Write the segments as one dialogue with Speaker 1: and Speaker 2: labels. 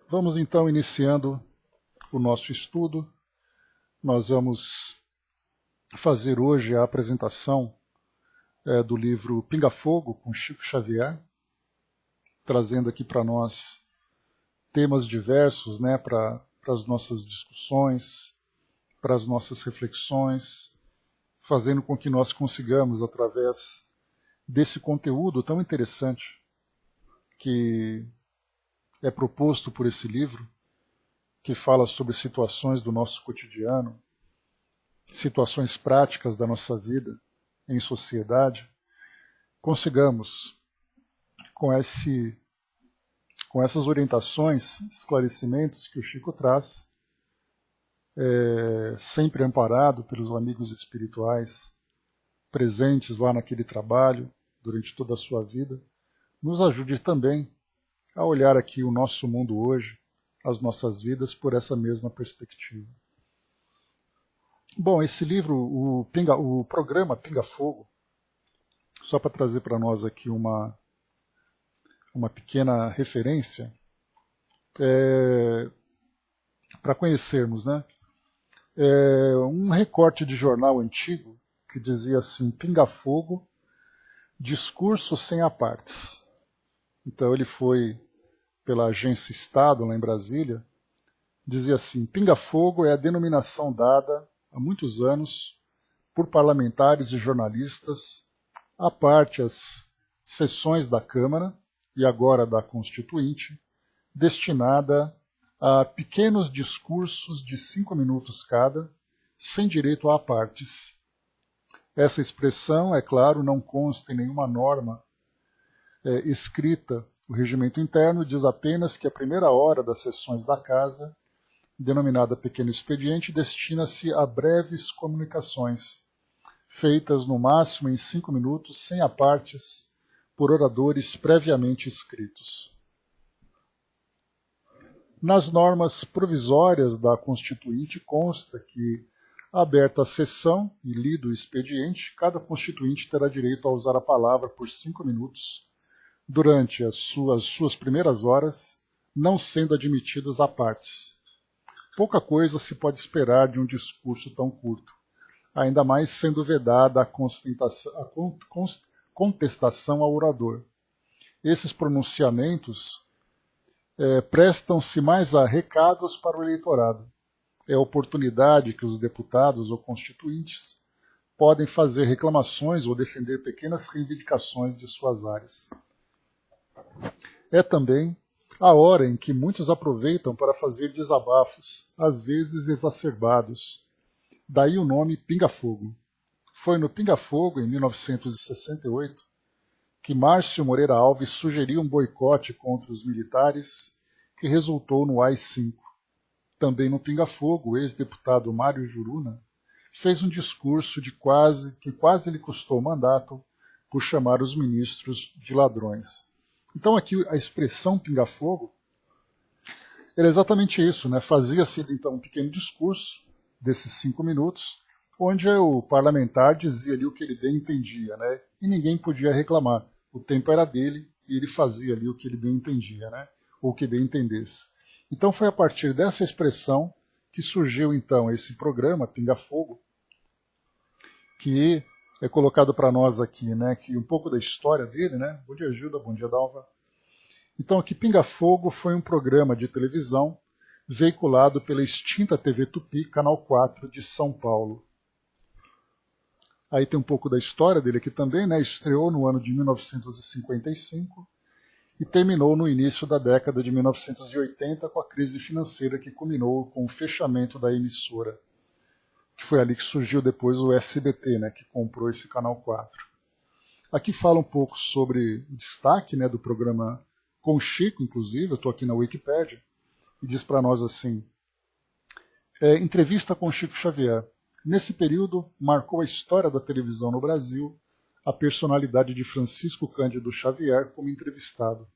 Speaker 1: Vamos então iniciando o nosso estudo. Nós vamos fazer hoje a apresentação do livro Pinga Fogo, com Chico Xavier, trazendo aqui para nós temas diversos, né, para as nossas discussões, para as nossas reflexões, fazendo com que nós consigamos, através desse conteúdo tão interessante que é proposto por esse livro, que fala sobre situações do nosso cotidiano, situações práticas da nossa vida em sociedade, consigamos, com essas orientações, esclarecimentos que o Chico traz, sempre amparado pelos amigos espirituais presentes lá naquele trabalho, durante toda a sua vida, nos ajude também a olhar aqui o nosso mundo hoje, as nossas vidas, por essa mesma perspectiva. Bom, esse livro, o programa Pinga Fogo, só para trazer para nós aqui uma pequena referência, para conhecermos, né? Um recorte de jornal antigo que dizia assim: Pinga Fogo, discurso sem apartes. Então ele foi pela agência Estado, lá em Brasília, dizia assim: Pinga Fogo é a denominação dada há muitos anos por parlamentares e jornalistas, à parte as sessões da Câmara e agora da Constituinte, destinada a pequenos discursos de 5 minutos cada, sem direito a apartes. Essa expressão, é claro, não consta em nenhuma norma escrita. O regimento interno diz apenas que a primeira hora das sessões da Casa, denominada pequeno expediente, destina-se a breves comunicações, feitas no máximo em 5 minutos, sem apartes, por oradores previamente inscritos. Nas normas provisórias da Constituinte consta que, aberta a sessão e lido o expediente, cada constituinte terá direito a usar a palavra por 5 minutos durante as suas primeiras horas, não sendo admitidos apartes. Pouca coisa se pode esperar de um discurso tão curto, ainda mais sendo vedada a contestação ao orador. Esses pronunciamentos prestam-se mais a recados para o eleitorado. É a oportunidade que os deputados ou constituintes podem fazer reclamações ou defender pequenas reivindicações de suas áreas. É também a hora em que muitos aproveitam para fazer desabafos, às vezes exacerbados. Daí o nome Pinga Fogo. Foi no Pinga Fogo, em 1968, que Márcio Moreira Alves sugeriu um boicote contra os militares, que resultou no AI-5. Também no Pinga Fogo, o ex-deputado Mário Juruna fez um discurso que quase lhe custou o mandato por chamar os ministros de ladrões. Então aqui a expressão Pinga Fogo era exatamente isso, né? Fazia-se então um pequeno discurso desses 5 minutos, onde o parlamentar dizia ali o que ele bem entendia, né? E ninguém podia reclamar. O tempo era dele e ele fazia ali o que ele bem entendia, né? Ou o que bem entendesse. Então foi a partir dessa expressão que surgiu então esse programa, Pinga Fogo, que é colocado para nós aqui, né? Que um pouco da história dele, né? Bom dia, Gilda, bom dia, Dalva. Então aqui Pinga Fogo foi um programa de televisão veiculado pela extinta TV Tupi, Canal 4 de São Paulo. Aí tem um pouco da história dele aqui também, né? Estreou no ano de 1955 e terminou no início da década de 1980 com a crise financeira que culminou com o fechamento da emissora, que foi ali que surgiu depois o SBT, né? Que comprou esse Canal 4. Aqui fala um pouco sobre o destaque, né, do programa com Chico, inclusive, eu estou aqui na Wikipédia, e diz para nós assim: entrevista com Chico Xavier. Nesse período, marcou a história da televisão no Brasil a personalidade de Francisco Cândido Xavier como entrevistado.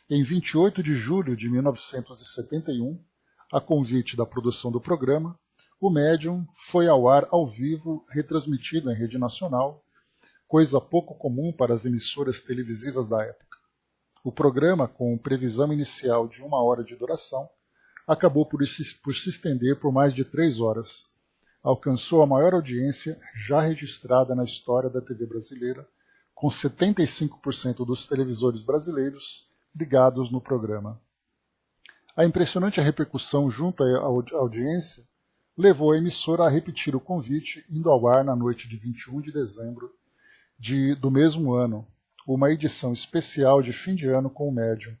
Speaker 1: Em 28 de julho de 1971, a convite da produção do programa, o médium foi ao ar ao vivo, retransmitido em rede nacional, coisa pouco comum para as emissoras televisivas da época. O programa, com previsão inicial de 1 hora de duração, acabou por se estender por mais de 3 horas. Alcançou a maior audiência já registrada na história da TV brasileira, com 75% dos televisores brasileiros ligados no programa. A impressionante repercussão junto à audiência levou a emissora a repetir o convite, indo ao ar na noite de 21 de dezembro do mesmo ano, uma edição especial de fim de ano com o médium.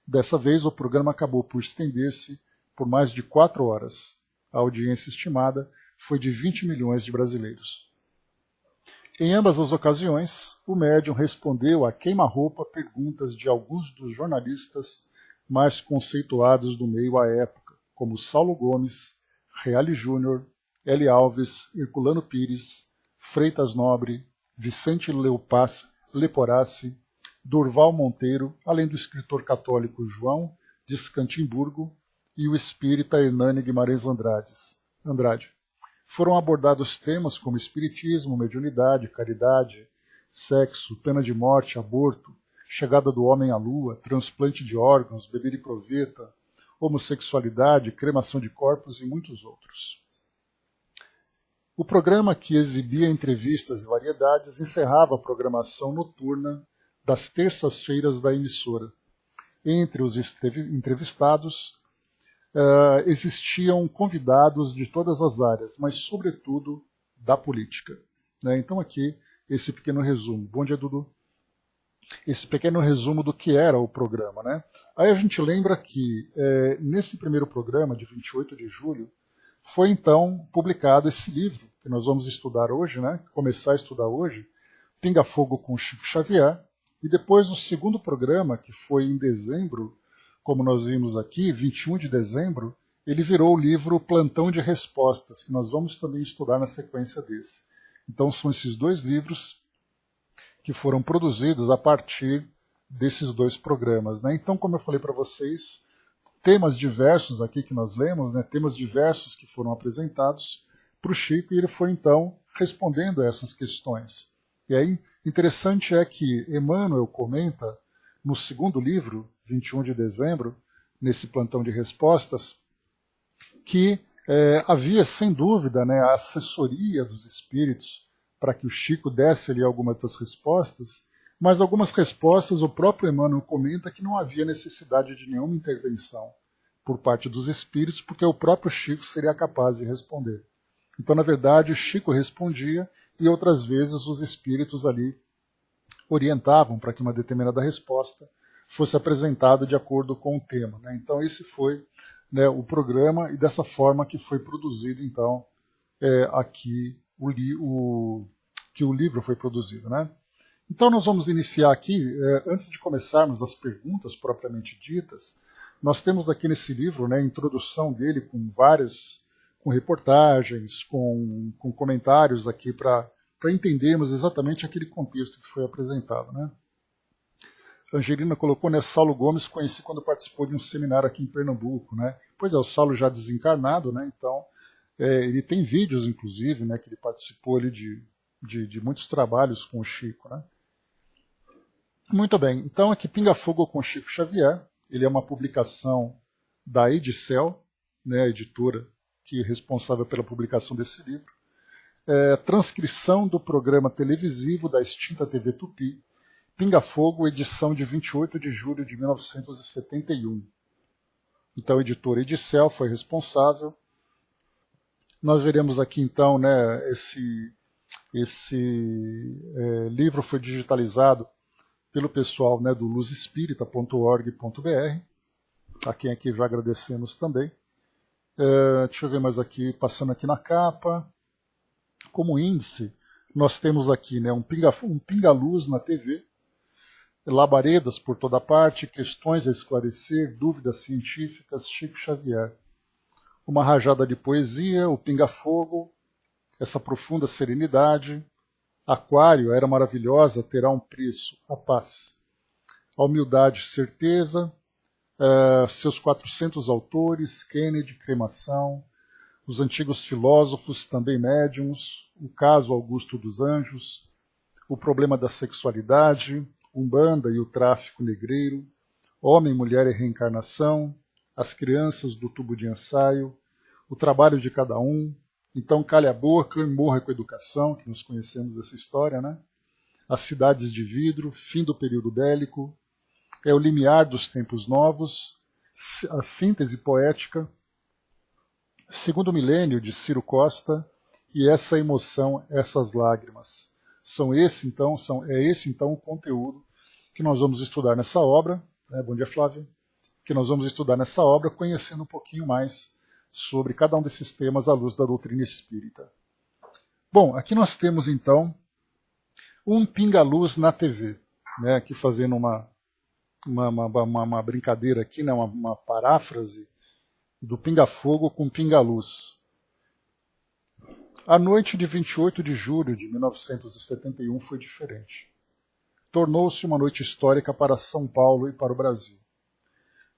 Speaker 1: Dessa vez, o programa acabou por estender-se por mais de 4 horas. A audiência estimada foi de 20 milhões de brasileiros. Em ambas as ocasiões, o médium respondeu a queima-roupa perguntas de alguns dos jornalistas mais conceituados do meio à época, como Saulo Gomes, Reale Júnior, L. Alves, Herculano Pires, Freitas Nobre, Vicente Leporassi, Durval Monteiro, além do escritor católico João de Scantimburgo e o espírita Hernani Guimarães Andrade. Foram abordados temas como espiritismo, mediunidade, caridade, sexo, pena de morte, aborto, chegada do homem à lua, transplante de órgãos, bebida e proveta, homossexualidade, cremação de corpos e muitos outros. O programa, que exibia entrevistas e variedades, encerrava a programação noturna das terças-feiras da emissora. Entre os entrevistados, existiam convidados de todas as áreas, mas sobretudo da política. Então aqui, esse pequeno resumo. Bom dia, Dudu. Esse pequeno resumo do que era o programa. Aí a gente lembra que, nesse primeiro programa, de 28 de julho, foi então publicado esse livro, que nós vamos estudar hoje, começar a estudar hoje, Pinga Fogo com Chico Xavier, e depois o segundo programa, que foi em dezembro, como nós vimos aqui, 21 de dezembro, ele virou o livro Plantão de Respostas, que nós vamos também estudar na sequência desse. Então são esses 2 livros que foram produzidos a partir desses 2 programas. Então, como eu falei para vocês, temas diversos aqui que nós lemos, temas diversos que foram apresentados para o Chico, e ele foi então respondendo a essas questões. E aí, interessante é que Emmanuel comenta no segundo livro, 21 de dezembro, nesse plantão de respostas, que havia, sem dúvida, a assessoria dos espíritos para que o Chico desse ali algumas das respostas, mas algumas respostas o próprio Emmanuel comenta que não havia necessidade de nenhuma intervenção por parte dos espíritos, porque o próprio Chico seria capaz de responder. Então, na verdade, o Chico respondia e outras vezes os espíritos ali orientavam para que uma determinada resposta fosse apresentada de acordo com o tema. Então, esse foi o programa, e dessa forma que foi produzido, então, aqui que o livro foi produzido. Então, nós vamos iniciar aqui, antes de começarmos as perguntas propriamente ditas, nós temos aqui nesse livro a introdução dele com reportagens, com comentários aqui para entendermos exatamente aquele contexto que foi apresentado. Angelina colocou, Saulo Gomes conheci quando participou de um seminário aqui em Pernambuco. Pois é, o Saulo já desencarnado, então ele tem vídeos, inclusive, que ele participou ali de muitos trabalhos com o Chico. Muito bem, então aqui Pinga Fogo com Chico Xavier, ele é uma publicação da Edicel, a editora que é responsável pela publicação desse livro. Transcrição do programa televisivo da extinta TV Tupi, Pinga Fogo, edição de 28 de julho de 1971. Então, a editora Edicel foi responsável. Nós veremos aqui, então, esse livro foi digitalizado pelo pessoal do luzespírita.org.br, a quem aqui já agradecemos também. Deixa eu ver mais aqui, passando aqui na capa. Como índice, nós temos aqui um pinga-luz na TV, labaredas por toda parte, questões a esclarecer, dúvidas científicas, Chico Xavier. Uma rajada de poesia, o pinga-fogo, essa profunda serenidade. Aquário, era maravilhosa, terá um preço, a paz. A humildade, certeza. Seus 400 autores, Kennedy, cremação. Os antigos filósofos, também médiums. O caso Augusto dos Anjos. O problema da sexualidade. Umbanda e o tráfico negreiro, Homem, Mulher e Reencarnação, As Crianças do Tubo de Ensaio, O Trabalho de Cada Um, Então Calha a Boca e Morra com a Educação, que nós conhecemos essa história, né? As Cidades de Vidro, Fim do Período Bélico, O Limiar dos Tempos Novos, A Síntese Poética, Segundo Milênio, de Ciro Costa, e Essa Emoção, Essas Lágrimas. É esse, então, o conteúdo que nós vamos estudar nessa obra. Bom dia, Flávio. Que nós vamos estudar nessa obra, conhecendo um pouquinho mais sobre cada um desses temas à luz da doutrina espírita. Bom, aqui nós temos, então, um pinga-luz na TV, né, aqui fazendo uma brincadeira aqui, né, uma paráfrase do pinga-fogo com pinga-luz. A noite de 28 de julho de 1971 foi diferente. Tornou-se uma noite histórica para São Paulo e para o Brasil.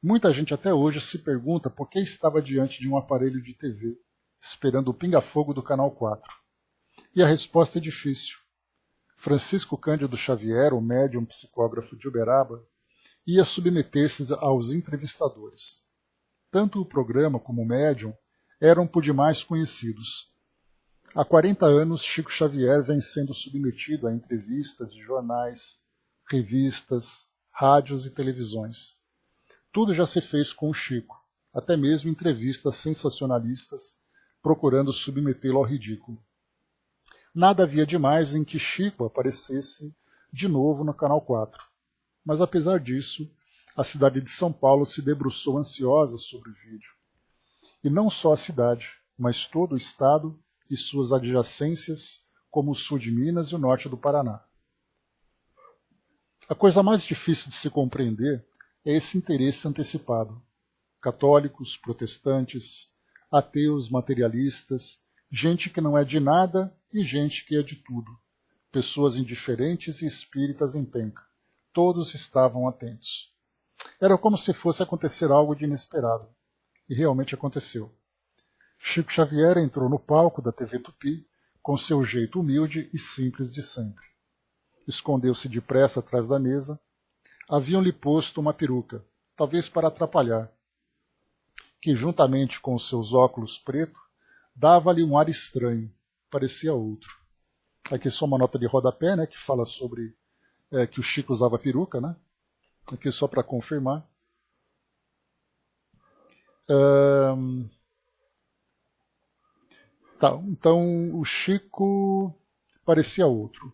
Speaker 1: Muita gente até hoje se pergunta por que estava diante de um aparelho de TV, esperando o pinga-fogo do Canal 4. E a resposta é difícil. Francisco Cândido Xavier, o médium psicógrafo de Uberaba, ia submeter-se aos entrevistadores. Tanto o programa como o médium eram por demais conhecidos. Há 40 anos, Chico Xavier vem sendo submetido a entrevistas de jornais, revistas, rádios e televisões. Tudo já se fez com o Chico, até mesmo entrevistas sensacionalistas, procurando submetê-lo ao ridículo. Nada havia demais em que Chico aparecesse de novo no Canal 4. Mas apesar disso, a cidade de São Paulo se debruçou ansiosa sobre o vídeo. E não só a cidade, mas todo o estado e suas adjacências, como o sul de Minas e o norte do Paraná. A coisa mais difícil de se compreender é esse interesse antecipado. Católicos, protestantes, ateus, materialistas, gente que não é de nada e gente que é de tudo. Pessoas indiferentes e espíritas em penca. Todos estavam atentos. Era como se fosse acontecer algo de inesperado. E realmente aconteceu. Chico Xavier entrou no palco da TV Tupi com seu jeito humilde e simples de sempre. Escondeu-se depressa atrás da mesa. Haviam-lhe posto uma peruca, talvez para atrapalhar, que juntamente com os seus óculos pretos, dava-lhe um ar estranho, parecia outro. Aqui só uma nota de rodapé, né, que fala sobre que o Chico usava peruca, né? Aqui só para confirmar. Então o Chico parecia outro.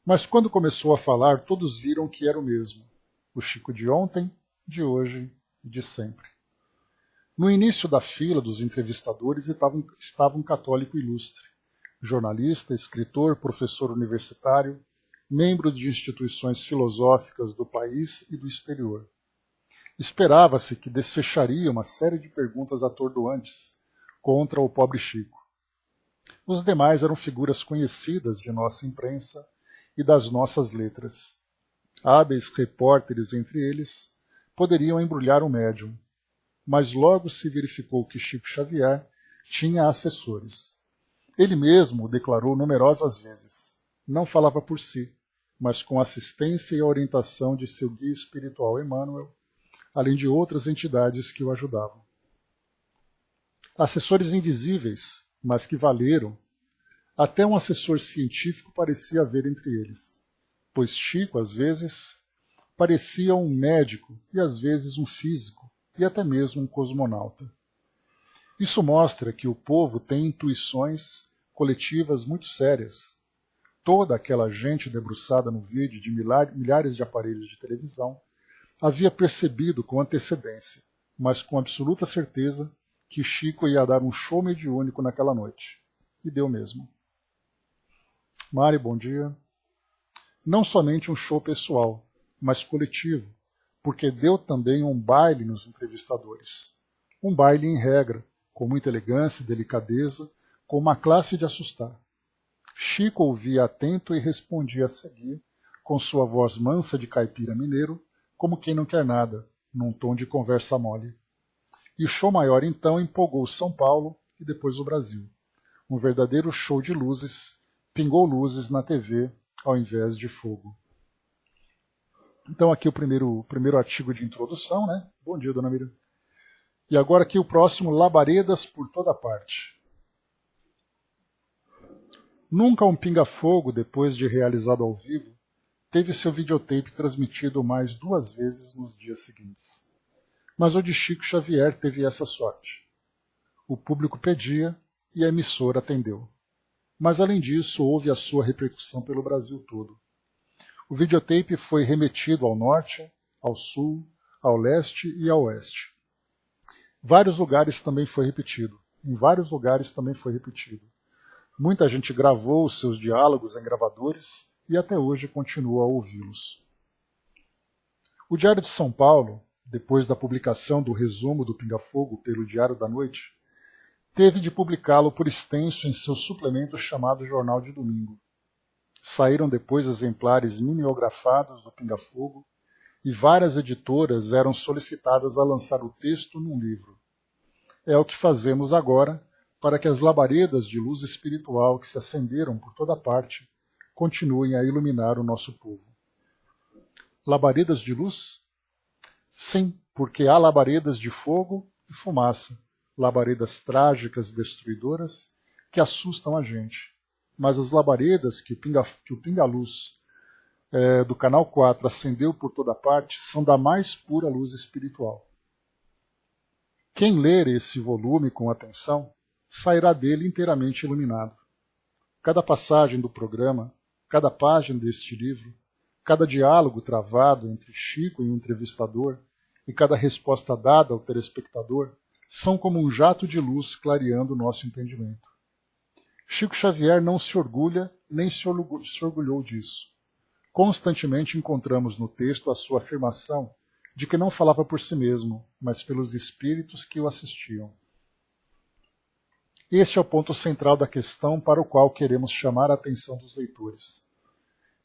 Speaker 1: Mas quando começou a falar, todos viram que era o mesmo. O Chico de ontem, de hoje e de sempre. No início da fila dos entrevistadores estava um católico ilustre, jornalista, escritor, professor universitário, membro de instituições filosóficas do país e do exterior. Esperava-se que desfecharia uma série de perguntas atordoantes contra o pobre Chico. Os demais eram figuras conhecidas de nossa imprensa e das nossas letras. Hábeis repórteres entre eles poderiam embrulhar o médium, mas logo se verificou que Chico Xavier tinha assessores. Ele mesmo o declarou numerosas vezes. Não falava por si, mas com assistência e orientação de seu guia espiritual Emmanuel, além de outras entidades que o ajudavam. Assessores invisíveis, mas que valeram. Até um assessor científico parecia haver entre eles, pois Chico, às vezes, parecia um médico e às vezes um físico e até mesmo um cosmonauta. Isso mostra que o povo tem intuições coletivas muito sérias. Toda aquela gente debruçada no vídeo de milhares de aparelhos de televisão havia percebido com antecedência, mas com absoluta certeza, que Chico ia dar um show mediúnico naquela noite. E deu mesmo. Mari, bom dia. Não somente um show pessoal, mas coletivo, porque deu também um baile nos entrevistadores. Um baile em regra, com muita elegância e delicadeza, com uma classe de assustar. Chico ouvia atento e respondia a seguir, com sua voz mansa de caipira mineiro, como quem não quer nada, num tom de conversa mole. E o show maior então empolgou São Paulo e depois o Brasil. Um verdadeiro show de luzes, pingou luzes na TV ao invés de fogo. Então aqui o primeiro artigo de introdução, né? Bom dia, dona Miriam. E agora aqui o próximo, labaredas por toda parte. Nunca um pinga-fogo, depois de realizado ao vivo, teve seu videotape transmitido mais 2 vezes nos dias seguintes. Mas o de Chico Xavier teve essa sorte. O público pedia e a emissora atendeu. Mas além disso, houve a sua repercussão pelo Brasil todo. O videotape foi remetido ao norte, ao sul, ao leste e ao oeste. Em vários lugares também foi repetido. Muita gente gravou os seus diálogos em gravadores e até hoje continua a ouvi-los. O Diário de São Paulo, depois da publicação do resumo do Pinga-Fogo pelo Diário da Noite, teve de publicá-lo por extenso em seu suplemento chamado Jornal de Domingo. Saíram depois exemplares mimeografados do Pinga-Fogo e várias editoras eram solicitadas a lançar o texto num livro. É o que fazemos agora para que as labaredas de luz espiritual que se acenderam por toda parte continuem a iluminar o nosso povo. Labaredas de luz? Sim, porque há labaredas de fogo e fumaça, labaredas trágicas e destruidoras que assustam a gente. Mas as labaredas que o Pinga-Luz do Canal 4 acendeu por toda parte são da mais pura luz espiritual. Quem ler esse volume com atenção sairá dele inteiramente iluminado. Cada passagem do programa, cada página deste livro, cada diálogo travado entre Chico e o entrevistador e cada resposta dada ao telespectador são como um jato de luz clareando o nosso entendimento. Chico Xavier não se orgulha nem se orgulhou disso. Constantemente encontramos no texto a sua afirmação de que não falava por si mesmo, mas pelos espíritos que o assistiam. Este é o ponto central da questão para o qual queremos chamar a atenção dos leitores.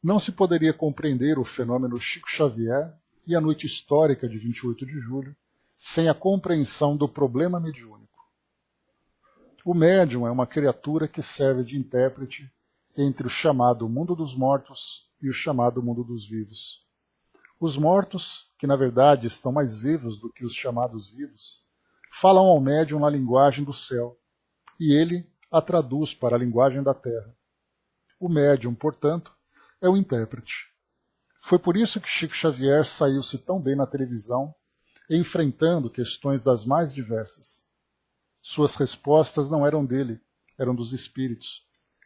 Speaker 1: Não se poderia compreender o fenômeno Chico Xavier e a noite histórica de 28 de julho sem a compreensão do problema mediúnico. O médium é uma criatura que serve de intérprete entre o chamado mundo dos mortos e o chamado mundo dos vivos. Os mortos, que na verdade estão mais vivos do que os chamados vivos, falam ao médium na linguagem do céu, e ele a traduz para a linguagem da terra. O médium, portanto, é o intérprete. Foi por isso que Chico Xavier saiu-se tão bem na televisão, enfrentando questões das mais diversas. Suas respostas não eram dele, eram dos espíritos.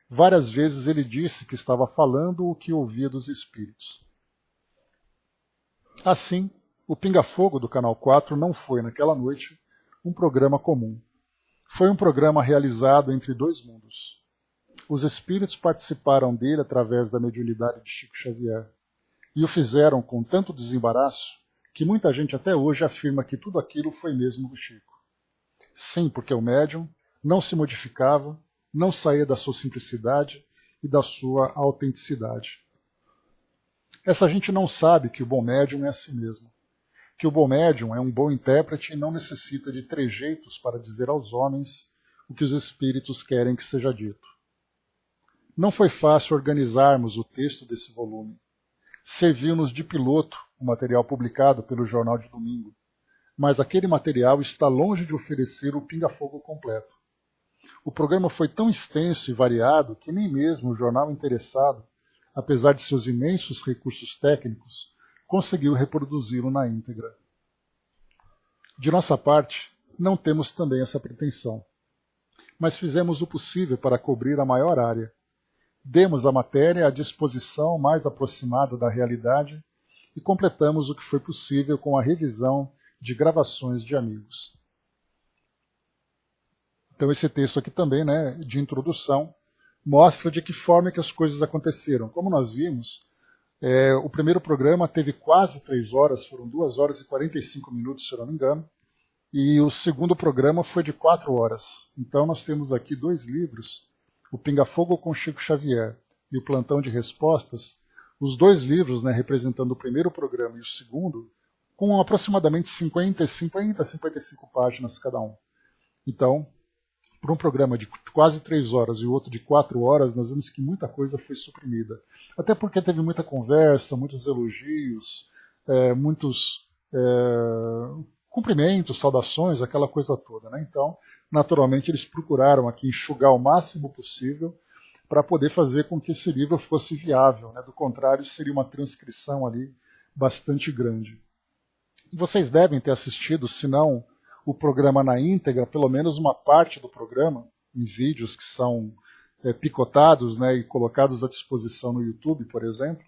Speaker 1: Várias vezes ele disse que estava falando o que ouvia dos espíritos. Assim, o Pinga-Fogo do Canal 4 não foi, naquela noite, um programa comum. Foi um programa realizado entre 2 mundos. Os espíritos participaram dele através da mediunidade de Chico Xavier, e o fizeram com tanto desembaraço que muita gente até hoje afirma que tudo aquilo foi mesmo do Chico. Sim, porque o médium não se modificava, não saía da sua simplicidade e da sua autenticidade. Essa gente não sabe que o bom médium é assim mesmo, que o bom médium é um bom intérprete e não necessita de trejeitos para dizer aos homens o que os espíritos querem que seja dito. Não foi fácil organizarmos o texto desse volume. Serviu-nos de piloto o material publicado pelo Jornal de Domingo, mas aquele material está longe de oferecer o Pinga-Fogo completo. O programa foi tão extenso e variado que nem mesmo o jornal interessado, apesar de seus imensos recursos técnicos, conseguiu reproduzi-lo na íntegra. De nossa parte, não temos também essa pretensão, mas fizemos o possível para cobrir a maior área. Demos a matéria à disposição mais aproximada da realidade e completamos o que foi possível com a revisão de gravações de amigos. Então esse texto aqui também, de introdução, mostra de que forma que as coisas aconteceram. Como nós vimos, o primeiro programa teve quase 3 horas, foram 2 horas e 45 minutos, se eu não me engano, e o segundo programa foi de 4 horas. Então nós temos aqui 2 livros, o Pinga-Fogo com Chico Xavier e o Plantão de Respostas, os 2 livros representando o primeiro programa e o segundo, com aproximadamente 55 páginas cada um. Então, para um programa de quase 3 horas e o outro de 4 horas, nós vemos que muita coisa foi suprimida. Até porque teve muita conversa, muitos elogios, muitos cumprimentos, saudações, aquela coisa toda, né? Então, naturalmente, eles procuraram aqui enxugar o máximo possível para poder fazer com que esse livro fosse viável, né? Do contrário, seria uma transcrição ali bastante grande. Vocês devem ter assistido, se não o programa na íntegra, pelo menos uma parte do programa, em vídeos que são picotados, né, e colocados à disposição no YouTube, por exemplo,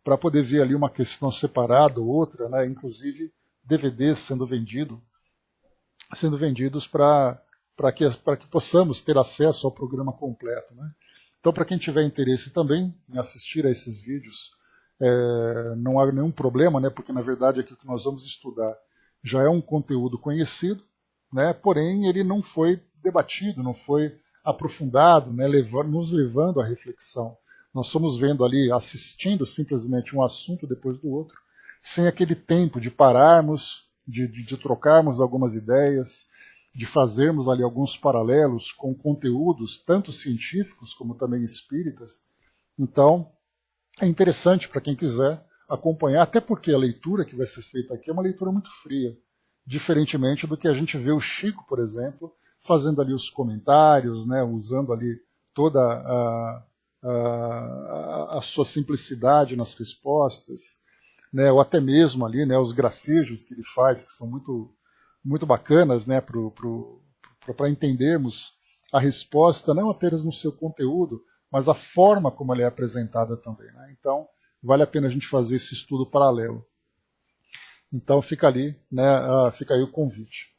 Speaker 1: para poder ver ali uma questão separada ou outra, né, inclusive DVDs sendo vendidos para que possamos ter acesso ao programa completo, né? Então, para quem tiver interesse também em assistir a esses vídeos, não há nenhum problema, né, porque na verdade aquilo que nós vamos estudar já é um conteúdo conhecido, né, porém ele não foi debatido, não foi aprofundado, né, nos levando à reflexão. Nós estamos vendo ali, assistindo simplesmente um assunto depois do outro, sem aquele tempo de pararmos, de trocarmos algumas ideias, de fazermos ali alguns paralelos com conteúdos, tanto científicos como também espíritas. Então, é interessante para quem quiser acompanhar, até porque a leitura que vai ser feita aqui é uma leitura muito fria, diferentemente do que a gente vê o Chico, por exemplo, fazendo ali os comentários, né, usando ali toda a sua simplicidade nas respostas, né, ou até mesmo ali, né, os gracejos que ele faz, que são muito, muito bacanas, né, para entendermos a resposta, não apenas no seu conteúdo, mas a forma como ela é apresentada também, né? Então, vale a pena a gente fazer esse estudo paralelo. Então, fica ali, né, fica aí o convite.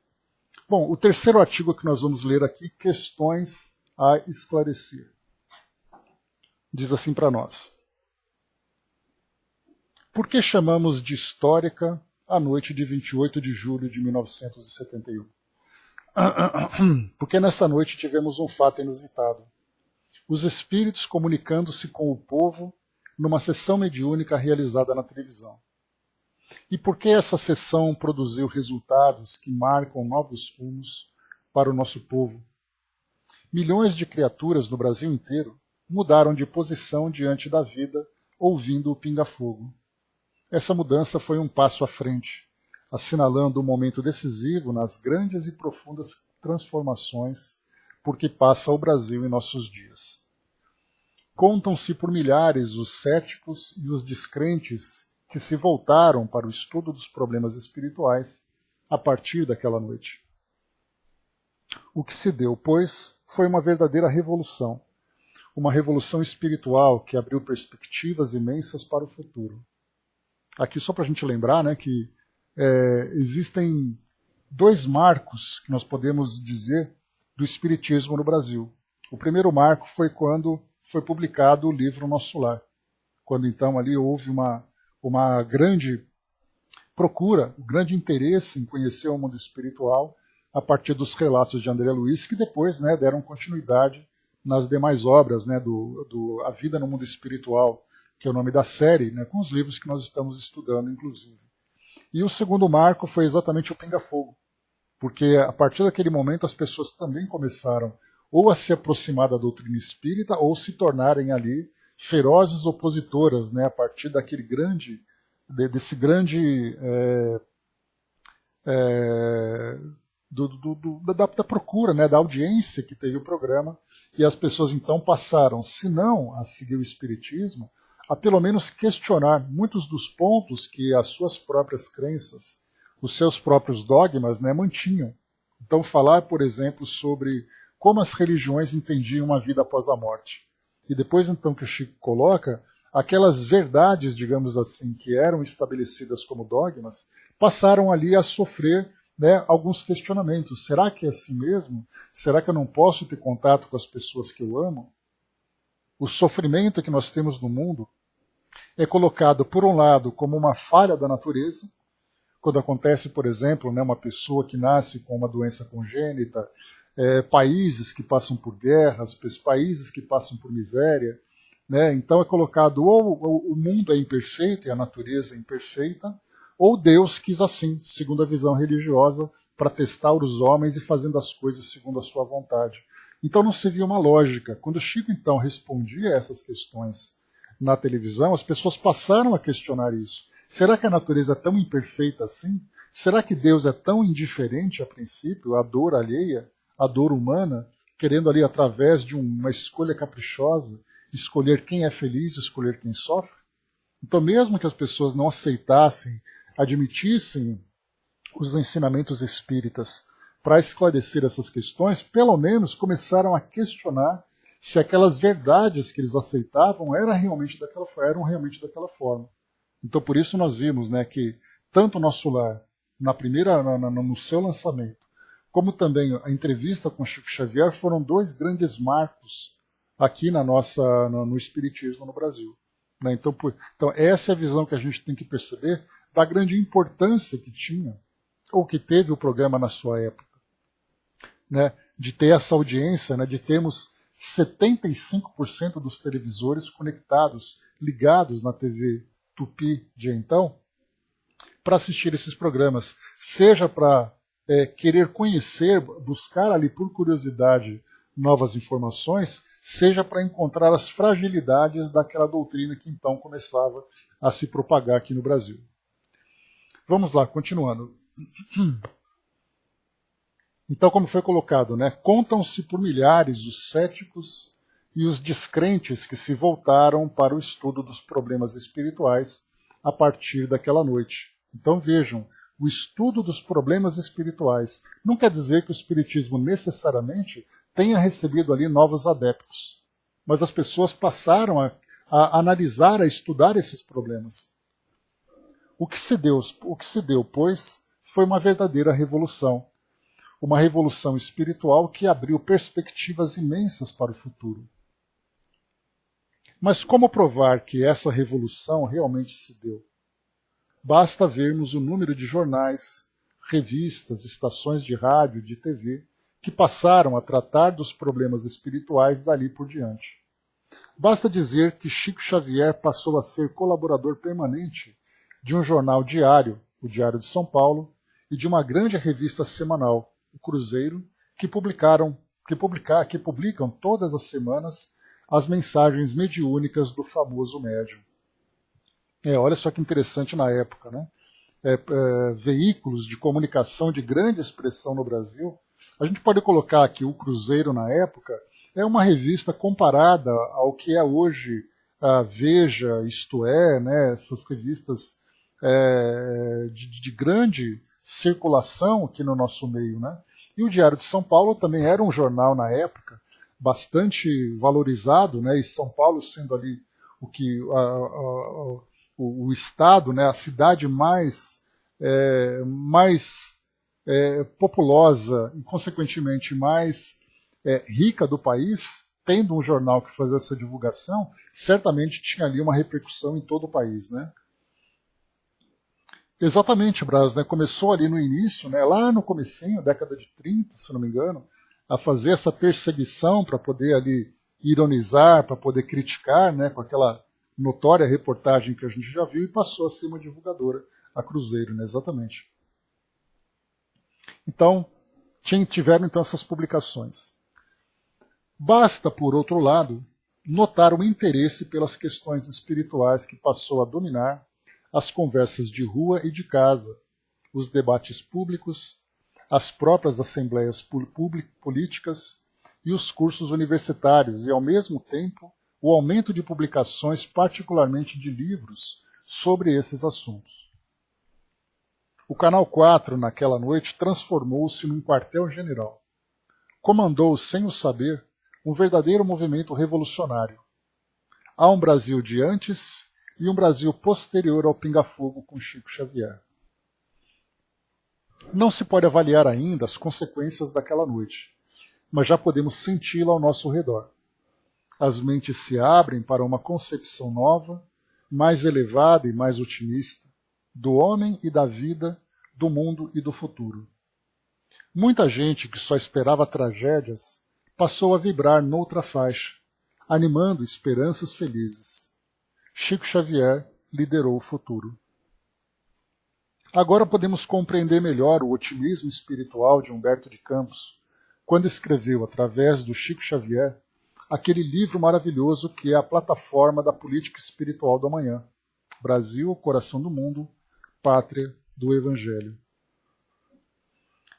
Speaker 1: Bom, o terceiro artigo que nós vamos ler aqui, questões a esclarecer. Diz assim para nós. Por que chamamos de histórica a noite de 28 de julho de 1971? Porque nessa noite tivemos um fato inusitado. Os espíritos comunicando-se com o povo numa sessão mediúnica realizada na televisão. E por que essa sessão produziu resultados que marcam novos rumos para o nosso povo? Milhões de criaturas no Brasil inteiro mudaram de posição diante da vida, ouvindo o pinga-fogo. Essa mudança foi um passo à frente, assinalando um momento decisivo nas grandes e profundas transformações por que passa o Brasil em nossos dias. Contam-se por milhares os céticos e os descrentes que se voltaram para o estudo dos problemas espirituais a partir daquela noite. O que se deu, pois, foi uma verdadeira revolução, uma revolução espiritual que abriu perspectivas imensas para o futuro. Aqui só para a gente lembrar, né, que existem dois marcos que nós podemos dizer do espiritismo no Brasil. O primeiro marco foi quando foi publicado o livro Nosso Lar, quando então ali houve uma grande procura, um grande interesse em conhecer o mundo espiritual a partir dos relatos de André Luiz, que depois, né, deram continuidade nas demais obras, né, A Vida no Mundo Espiritual, que é o nome da série, né, com os livros que nós estamos estudando, inclusive. E o segundo marco foi exatamente o Pinga-Fogo, porque a partir daquele momento as pessoas também começaram ou a se aproximar da doutrina espírita ou se tornarem ali ferozes opositoras, né, a partir daquele desse grande da procura, né, da audiência que teve o programa, e as pessoas então passaram, se não a seguir o espiritismo, a pelo menos questionar muitos dos pontos que as suas próprias crenças, os seus próprios dogmas, né, mantinham. Então falar, por exemplo, sobre como as religiões entendiam uma vida após a morte. E depois então que o Chico coloca, aquelas verdades, digamos assim, que eram estabelecidas como dogmas, passaram ali a sofrer, né, alguns questionamentos. Será que é assim mesmo? Será que eu não posso ter contato com as pessoas que eu amo? O sofrimento que nós temos no mundo é colocado, por um lado, como uma falha da natureza, quando acontece, por exemplo, né, uma pessoa que nasce com uma doença congênita, países que passam por guerras, países que passam por miséria, né? Então é colocado ou o mundo é imperfeito e a natureza é imperfeita, ou Deus quis assim, segundo a visão religiosa, para testar os homens e fazendo as coisas segundo a sua vontade. Então não se via uma lógica. Quando Chico então respondia a essas questões na televisão, as pessoas passaram a questionar isso. Será que a natureza é tão imperfeita assim? Será que Deus é tão indiferente a princípio, à dor alheia, à dor humana, querendo ali através de uma escolha caprichosa, escolher quem é feliz, escolher quem sofre? Então mesmo que as pessoas não aceitassem, admitissem os ensinamentos espíritas para esclarecer essas questões, pelo menos começaram a questionar se aquelas verdades que eles aceitavam eram realmente daquela forma. Então por isso nós vimos, né, que tanto o Nosso Lar, no seu lançamento, como também a entrevista com Chico Xavier foram dois grandes marcos aqui no Espiritismo no Brasil. Né? Então essa é a visão que a gente tem que perceber da grande importância que tinha, ou que teve o programa na sua época, né? De ter essa audiência, né? De termos 75% dos televisores conectados, ligados na TV Tupi de então, para assistir esses programas, seja para querer conhecer, buscar ali por curiosidade novas informações, seja para encontrar as fragilidades daquela doutrina que então começava a se propagar aqui no Brasil. Vamos lá, continuando. Então, como foi colocado, né? Contam-se por milhares os céticos e os descrentes que se voltaram para o estudo dos problemas espirituais a partir daquela noite. Então vejam, o estudo dos problemas espirituais não quer dizer que o espiritismo necessariamente tenha recebido ali novos adeptos, mas as pessoas passaram a analisar, a estudar esses problemas. O que se deu, pois, foi uma verdadeira revolução. Uma revolução espiritual que abriu perspectivas imensas para o futuro. Mas como provar que essa revolução realmente se deu? Basta vermos o número de jornais, revistas, estações de rádio, de TV, que passaram a tratar dos problemas espirituais dali por diante. Basta dizer que Chico Xavier passou a ser colaborador permanente de um jornal diário, o Diário de São Paulo, e de uma grande revista semanal, o Cruzeiro, que publicam todas as semanas as mensagens mediúnicas do famoso médium. Olha só que interessante na época, né? Veículos de comunicação de grande expressão no Brasil. A gente pode colocar aqui o Cruzeiro na época, é uma revista comparada ao que é hoje a Veja, Isto É, né? Essas revistas de grande circulação aqui no nosso meio, né? E o Diário de São Paulo também era um jornal na época bastante valorizado, né? E São Paulo sendo ali o estado, né? A cidade mais populosa e consequentemente mais rica do país, tendo um jornal que fazia essa divulgação, certamente tinha ali uma repercussão em todo o país, né? Exatamente, Braz, né? Começou ali no início, né? Lá no comecinho, década de 30, se não me engano, a fazer essa perseguição para poder ali ironizar, para poder criticar, né? Com aquela notória reportagem que a gente já viu, e passou a ser uma divulgadora, a Cruzeiro, né? Exatamente. Então, tiveram então essas publicações. Basta, por outro lado, notar o interesse pelas questões espirituais que passou a dominar as conversas de rua e de casa, os debates públicos, as próprias assembleias políticas e os cursos universitários, e, ao mesmo tempo, o aumento de publicações, particularmente de livros, sobre esses assuntos. O Canal 4, naquela noite, transformou-se num quartel-general. Comandou, sem o saber, um verdadeiro movimento revolucionário. Há um Brasil de antes e um Brasil posterior ao pinga-fogo com Chico Xavier. Não se pode avaliar ainda as consequências daquela noite, mas já podemos senti-la ao nosso redor. As mentes se abrem para uma concepção nova, mais elevada e mais otimista, do homem e da vida, do mundo e do futuro. Muita gente que só esperava tragédias passou a vibrar noutra faixa, animando esperanças felizes. Chico Xavier liderou o futuro. Agora podemos compreender melhor o otimismo espiritual de Humberto de Campos, quando escreveu, através do Chico Xavier, aquele livro maravilhoso que é a plataforma da política espiritual do amanhã, Brasil, coração do mundo, pátria do Evangelho.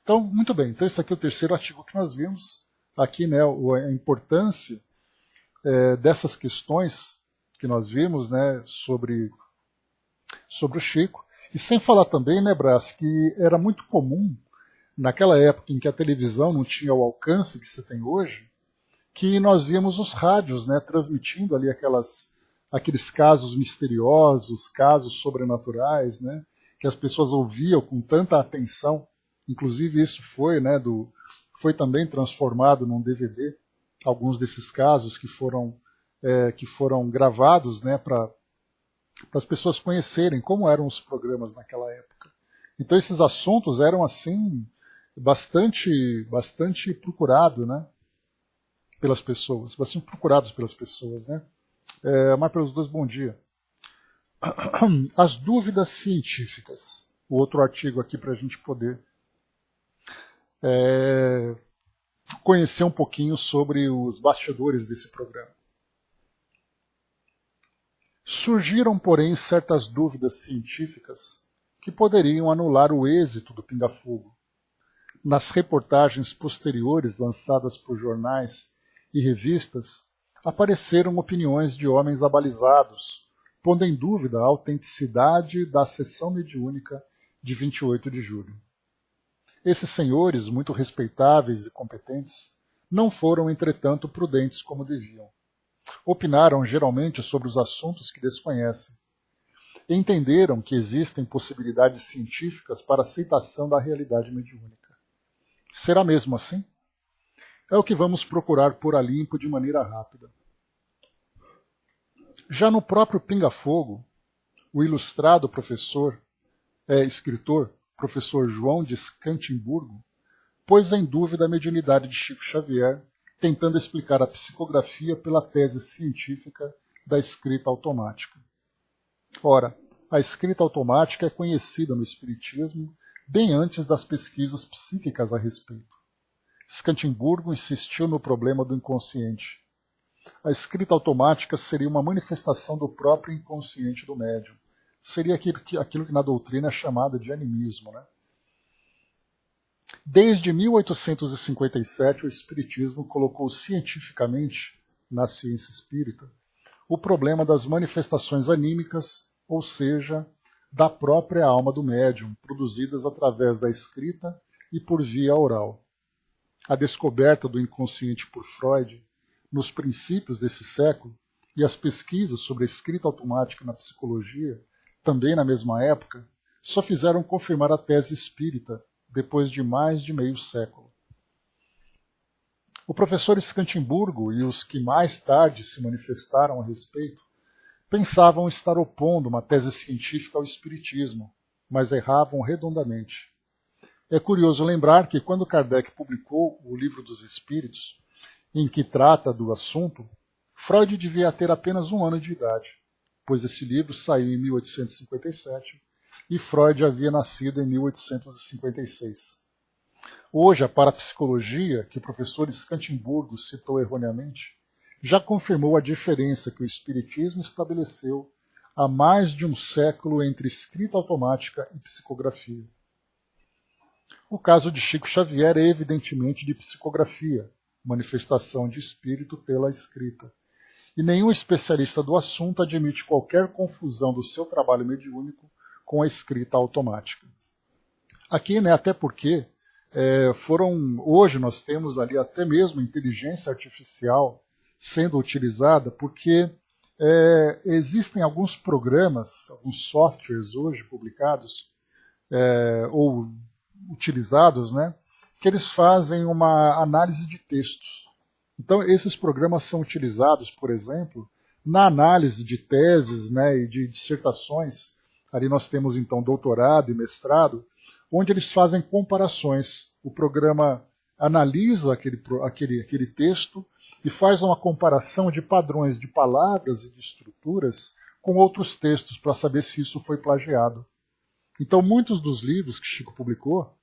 Speaker 1: Então, muito bem. Então, esse aqui é o terceiro artigo que nós vimos. Aqui, né, a importância dessas questões que nós vimos, né, sobre o Chico. E sem falar também, né, Brás, que era muito comum, naquela época em que a televisão não tinha o alcance que se tem hoje, que nós víamos os rádios, né, transmitindo ali aqueles casos misteriosos, casos sobrenaturais, né, que as pessoas ouviam com tanta atenção. Inclusive isso foi, né, foi também transformado num DVD, alguns desses casos que foram gravados, né, para as pessoas conhecerem como eram os programas naquela época. Então esses assuntos eram assim bastante procurados, né, pelas pessoas, bastante procurados pelas pessoas, né. Mas pelos dois, bom dia. As dúvidas científicas. O outro artigo aqui para a gente poder conhecer um pouquinho sobre os bastidores desse programa. Surgiram, porém, certas dúvidas científicas que poderiam anular o êxito do Pinga Fogo. Nas reportagens posteriores lançadas por jornais e revistas, apareceram opiniões de homens abalizados, pondo em dúvida a autenticidade da sessão mediúnica de 28 de julho. Esses senhores, muito respeitáveis e competentes, não foram, entretanto, prudentes como deviam. Opinaram geralmente sobre os assuntos que desconhecem. Entenderam que existem possibilidades científicas para aceitação da realidade mediúnica. Será mesmo assim? É o que vamos procurar pôr a limpo de maneira rápida. Já no próprio Pinga Fogo, o ilustrado escritor, professor João de Scantimburgo, pôs em dúvida a mediunidade de Chico Xavier, tentando explicar a psicografia pela tese científica da escrita automática. Ora, a escrita automática é conhecida no Espiritismo bem antes das pesquisas psíquicas a respeito. Scantimburgo insistiu no problema do inconsciente. A escrita automática seria uma manifestação do próprio inconsciente do médium. Seria aquilo que na doutrina é chamado de animismo, né? Desde 1857, o Espiritismo colocou cientificamente, na ciência espírita, o problema das manifestações anímicas, ou seja, da própria alma do médium, produzidas através da escrita e por via oral. A descoberta do inconsciente por Freud, nos princípios desse século, e as pesquisas sobre a escrita automática na psicologia, também na mesma época, só fizeram confirmar a tese espírita depois de mais de meio século. O professor Scantimburgo e os que mais tarde se manifestaram a respeito pensavam estar opondo uma tese científica ao espiritismo, mas erravam redondamente. É curioso lembrar que quando Kardec publicou o Livro dos Espíritos, em que trata do assunto, Freud devia ter apenas 1 ano de idade, pois esse livro saiu em 1857 e Freud havia nascido em 1856. Hoje, a parapsicologia, que o professor Scantimburgo citou erroneamente, já confirmou a diferença que o Espiritismo estabeleceu há mais de um século entre escrita automática e psicografia. O caso de Chico Xavier é evidentemente de psicografia, manifestação de espírito pela escrita. E nenhum especialista do assunto admite qualquer confusão do seu trabalho mediúnico com a escrita automática. Aqui, né, até porque hoje nós temos ali até mesmo inteligência artificial sendo utilizada, porque existem alguns programas, alguns softwares hoje publicados ou utilizados, né, que eles fazem uma análise de textos. Então, esses programas são utilizados, por exemplo, na análise de teses, né, e de dissertações. Ali nós temos, então, doutorado e mestrado, onde eles fazem comparações. O programa analisa aquele texto e faz uma comparação de padrões de palavras e de estruturas com outros textos para saber se isso foi plagiado. Então, muitos dos livros que Chico publicou,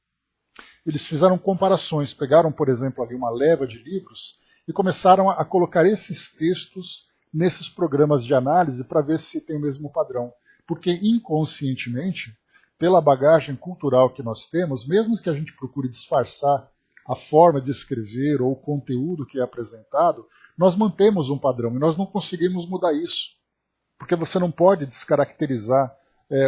Speaker 1: eles fizeram comparações, pegaram, por exemplo, ali uma leva de livros e começaram a colocar esses textos nesses programas de análise para ver se tem o mesmo padrão. porque inconscientemente, pela bagagem cultural que nós temos, mesmo que a gente procure disfarçar a forma de escrever ou o conteúdo que é apresentado, nós mantemos um padrão e nós não conseguimos mudar isso. Porque você não pode descaracterizar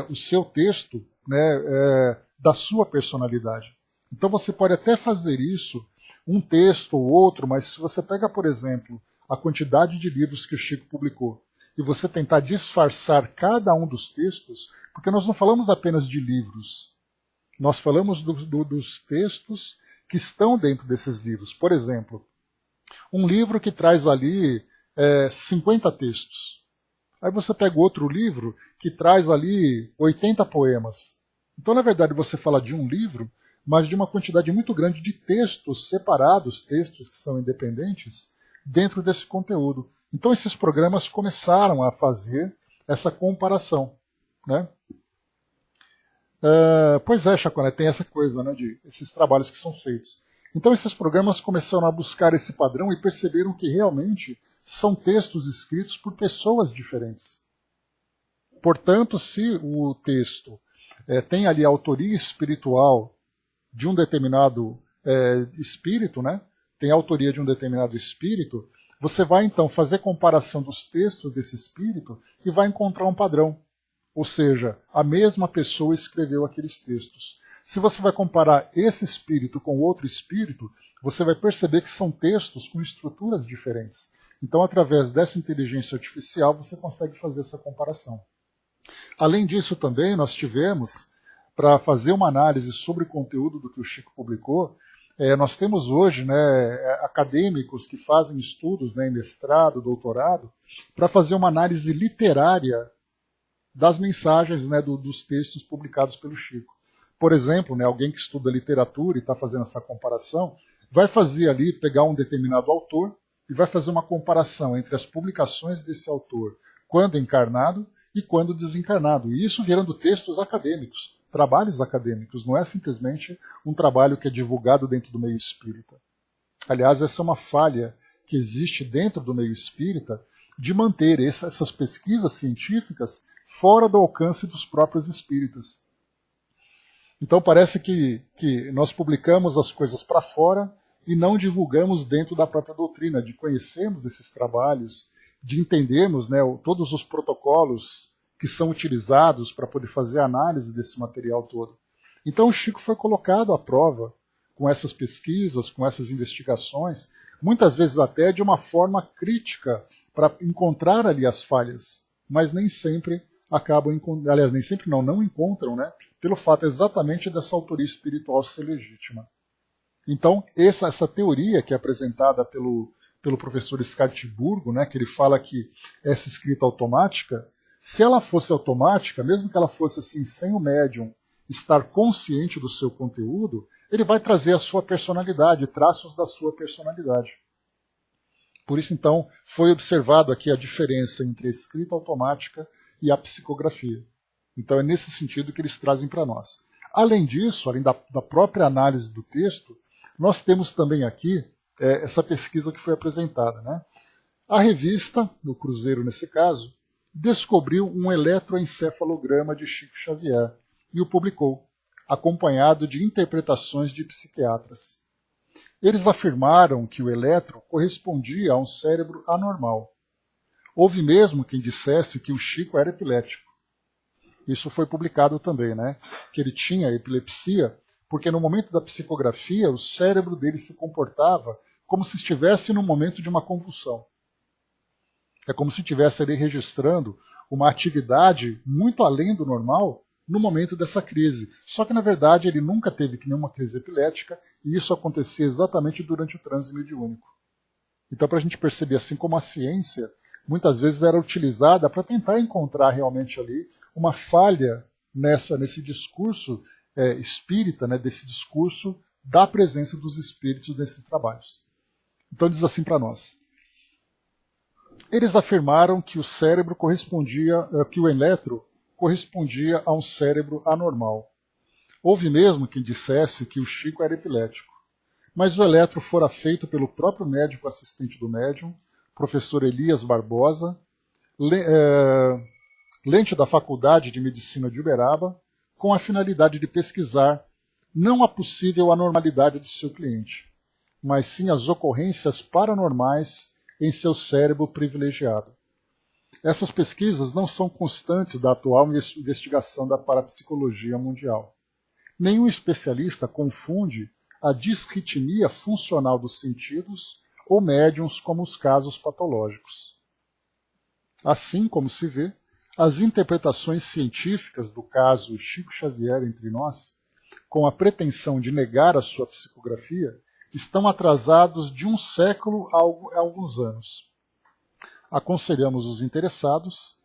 Speaker 1: o seu texto, né, da sua personalidade. Então você pode até fazer isso, um texto ou outro, mas se você pega, por exemplo, a quantidade de livros que o Chico publicou, e você tentar disfarçar cada um dos textos, porque nós não falamos apenas de livros, nós falamos dos textos que estão dentro desses livros. Por exemplo, um livro que traz ali 50 textos. Aí você pega outro livro que traz ali 80 poemas. Então, na verdade, você fala de um livro, mas de uma quantidade muito grande de textos separados, textos que são independentes, dentro desse conteúdo. Então, esses programas começaram a fazer essa comparação, né? Pois é, Chaconé, tem essa coisa, né, de esses trabalhos que são feitos. Então, esses programas começaram a buscar esse padrão e perceberam que realmente são textos escritos por pessoas diferentes. Portanto, se o texto tem ali a autoria espiritual de um determinado espírito, né? Tem a autoria de um determinado espírito, você vai então fazer comparação dos textos desse espírito e vai encontrar um padrão. Ou seja, a mesma pessoa escreveu aqueles textos. Se você vai comparar esse espírito com outro espírito, você vai perceber que são textos com estruturas diferentes. Então, através dessa inteligência artificial, você consegue fazer essa comparação. Além disso, também, nós tivemos, para fazer uma análise sobre o conteúdo do que o Chico publicou, nós temos hoje, né, acadêmicos que fazem estudos, né, em mestrado, doutorado, para fazer uma análise literária das mensagens, né, dos textos publicados pelo Chico. Por exemplo, né, alguém que estuda literatura e está fazendo essa comparação, vai fazer ali, pegar um determinado autor e vai fazer uma comparação entre as publicações desse autor quando encarnado e quando desencarnado. E isso gerando textos acadêmicos, trabalhos acadêmicos, não é simplesmente um trabalho que é divulgado dentro do meio espírita. Aliás, essa é uma falha que existe dentro do meio espírita de manter essas pesquisas científicas fora do alcance dos próprios espíritas. Então parece que nós publicamos as coisas para fora e não divulgamos dentro da própria doutrina, de conhecermos esses trabalhos, de entendermos, né, todos os protocolos que são utilizados para poder fazer a análise desse material todo. Então o Chico foi colocado à prova com essas pesquisas, com essas investigações, muitas vezes até de uma forma crítica, para encontrar ali as falhas, mas nem sempre acabam, aliás, nem sempre não encontram, né, pelo fato exatamente dessa autoria espiritual ser legítima. Então, essa teoria que é apresentada pelo professor Escartiburgo, né, que ele fala que essa escrita automática, se ela fosse automática, mesmo que ela fosse assim, sem o médium estar consciente do seu conteúdo, ele vai trazer a sua personalidade, traços da sua personalidade. Por isso, então, foi observado aqui a diferença entre a escrita automática e a psicografia. Então, é nesse sentido que eles trazem para nós. Além disso, além da própria análise do texto, nós temos também aqui essa pesquisa que foi apresentada, né? A revista, do Cruzeiro nesse caso, descobriu um eletroencefalograma de Chico Xavier e o publicou, acompanhado de interpretações de psiquiatras. Eles afirmaram que o eletro correspondia a um cérebro anormal. Houve mesmo quem dissesse que o Chico era epilético. Isso foi publicado também, né? Que ele tinha epilepsia, porque no momento da psicografia o cérebro dele se comportava como se estivesse no momento de uma convulsão. É como se estivesse ali registrando uma atividade muito além do normal no momento dessa crise. Só que, na verdade, ele nunca teve nenhuma crise epilética e isso acontecia exatamente durante o transe mediúnico. Então, para a gente perceber assim como a ciência muitas vezes era utilizada para tentar encontrar realmente ali uma falha nesse discurso espírita, né, desse discurso da presença dos espíritos nesses trabalhos. Então diz assim para nós. Eles afirmaram que o cérebro correspondia, que o eletro correspondia a um cérebro anormal. Houve mesmo quem dissesse que o Chico era epilético. Mas o eletro fora feito pelo próprio médico assistente do médium, professor Elias Barbosa, lente da Faculdade de Medicina de Uberaba, com a finalidade de pesquisar não a possível anormalidade do seu cliente, mas sim as ocorrências paranormais em seu cérebro privilegiado. Essas pesquisas não são constantes da atual investigação da parapsicologia mundial. Nenhum especialista confunde a disritmia funcional dos sentidos ou médiums como os casos patológicos. Assim como se vê, as interpretações científicas do caso Chico Xavier entre nós, com a pretensão de negar a sua psicografia, estão atrasados de um século a alguns anos. Aconselhamos os interessados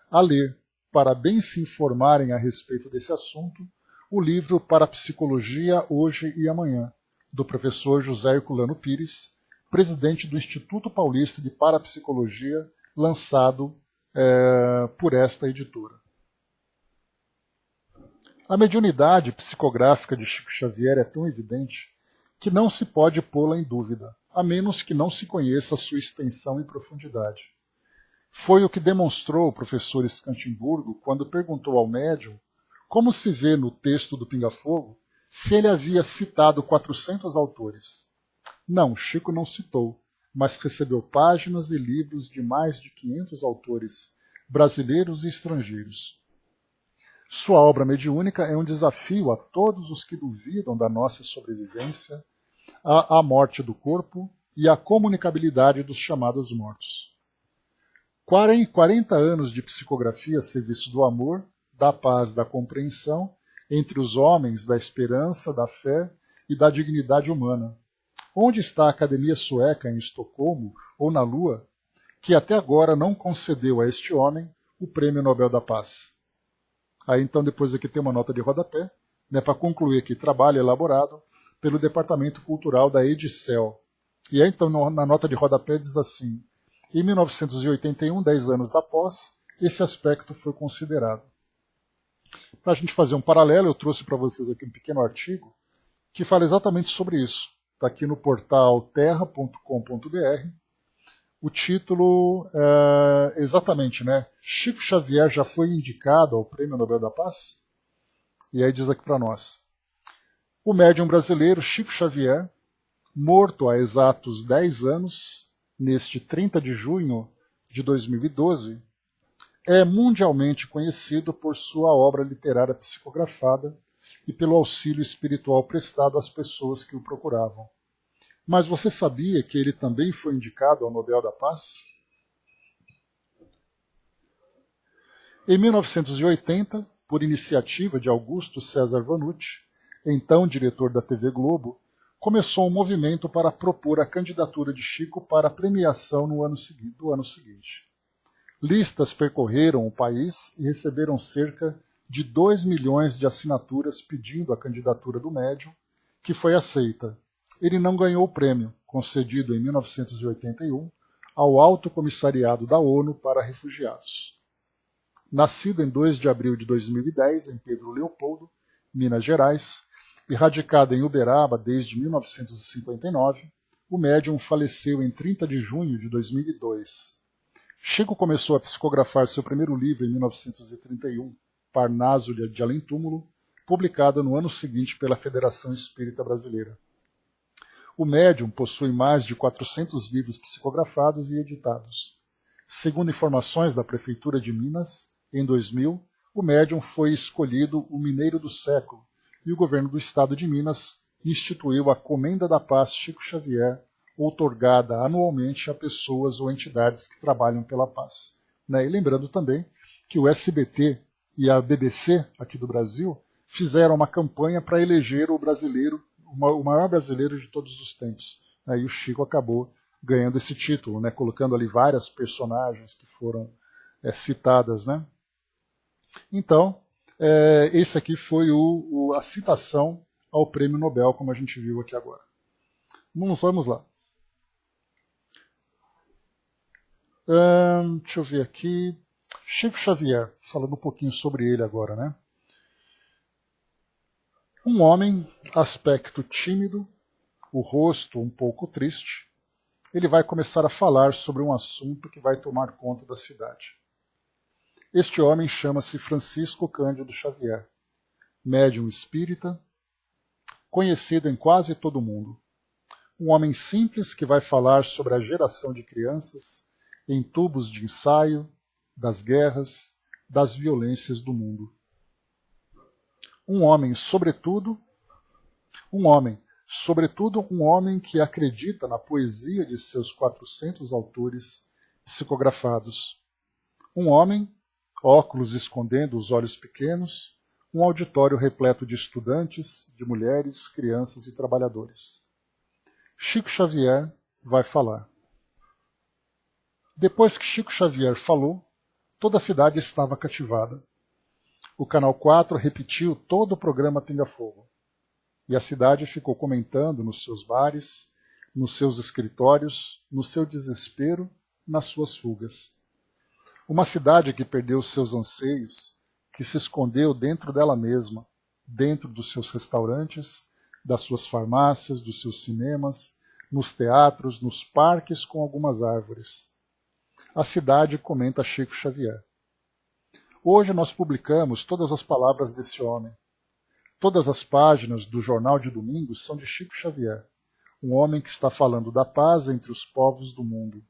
Speaker 1: a ler, para bem se informarem a respeito desse assunto, o livro Parapsicologia Hoje e Amanhã, do professor José Herculano Pires, presidente do Instituto Paulista de Parapsicologia, lançado por esta editora. A mediunidade psicográfica de Chico Xavier é tão evidente que não se pode pô-la em dúvida, a menos que não se conheça a sua extensão e profundidade. Foi o que demonstrou o professor Scantimburgo quando perguntou ao médium como se vê no texto do Pinga Fogo se ele havia citado 400 autores. Não, Chico não citou, mas recebeu páginas e livros de mais de 500 autores brasileiros e estrangeiros. Sua obra mediúnica é um desafio a todos os que duvidam da nossa sobrevivência, à morte do corpo e à comunicabilidade dos chamados mortos. 40 anos de psicografia a serviço do amor, da paz, da compreensão entre os homens, da esperança, da fé e da dignidade humana. Onde está a Academia Sueca em Estocolmo ou na Lua, que até agora não concedeu a este homem o Prêmio Nobel da Paz? Aí então depois aqui tem uma nota de rodapé, né, para concluir aqui, trabalho elaborado pelo Departamento Cultural da Edicel. E aí então na nota de rodapé diz assim: em 1981, 10 anos após, esse aspecto foi considerado. Para a gente fazer um paralelo, eu trouxe para vocês aqui um pequeno artigo que fala exatamente sobre isso. Está aqui no portal terra.com.br. O título é exatamente, né? Chico Xavier já foi indicado ao Prêmio Nobel da Paz? E aí diz aqui para nós: o médium brasileiro Chico Xavier, morto há exatos 10 anos, neste 30 de junho de 2012, é mundialmente conhecido por sua obra literária psicografada e pelo auxílio espiritual prestado às pessoas que o procuravam. Mas você sabia que ele também foi indicado ao Nobel da Paz? Em 1980, por iniciativa de Augusto César Vanucci, então diretor da TV Globo, começou um movimento para propor a candidatura de Chico para a premiação do ano seguinte. Listas percorreram o país e receberam cerca de 2 milhões de assinaturas pedindo a candidatura do médium, que foi aceita. Ele não ganhou o prêmio, concedido em 1981 ao Alto Comissariado da ONU para Refugiados. Nascido em 2 de abril de 2010 em Pedro Leopoldo, Minas Gerais, e radicado em Uberaba desde 1959, o médium faleceu em 30 de junho de 2002. Chico começou a psicografar seu primeiro livro em 1931, Parnaso de Além Túmulo, publicado no ano seguinte pela Federação Espírita Brasileira. O médium possui mais de 400 livros psicografados e editados. Segundo informações da Prefeitura de Minas, em 2000, o médium foi escolhido o Mineiro do Século e o governo do estado de Minas instituiu a Comenda da Paz Chico Xavier, outorgada anualmente a pessoas ou entidades que trabalham pela paz. E lembrando também que o SBT e a BBC, aqui do Brasil, fizeram uma campanha para eleger o brasileiro, o maior brasileiro de todos os tempos. E o Chico acabou ganhando esse título, colocando ali várias personagens que foram citadas. Então, esse aqui foi a citação ao Prêmio Nobel, como a gente viu aqui agora. Vamos lá. Deixa eu ver aqui. Chico Xavier, falando um pouquinho sobre ele agora, Um homem, aspecto tímido, o rosto um pouco triste, ele vai começar a falar sobre um assunto que vai tomar conta da cidade. Este homem chama-se Francisco Cândido Xavier, médium espírita, conhecido em quase todo o mundo. Um homem simples que vai falar sobre a geração de crianças em tubos de ensaio, das guerras, das violências do mundo. Um homem, sobretudo um homem que acredita na poesia de seus 400 autores psicografados. Um homem, óculos escondendo os olhos pequenos, um auditório repleto de estudantes, de mulheres, crianças e trabalhadores. Chico Xavier vai falar. Depois que Chico Xavier falou, toda a cidade estava cativada. O Canal 4 repetiu todo o programa Pinga Fogo. E a cidade ficou comentando nos seus bares, nos seus escritórios, no seu desespero, nas suas fugas. Uma cidade que perdeu seus anseios, que se escondeu dentro dela mesma, dentro dos seus restaurantes, das suas farmácias, dos seus cinemas, nos teatros, nos parques com algumas árvores. A cidade comenta Chico Xavier. Hoje nós publicamos todas as palavras desse homem. Todas as páginas do Jornal de Domingo são de Chico Xavier, um homem que está falando da paz entre os povos do mundo.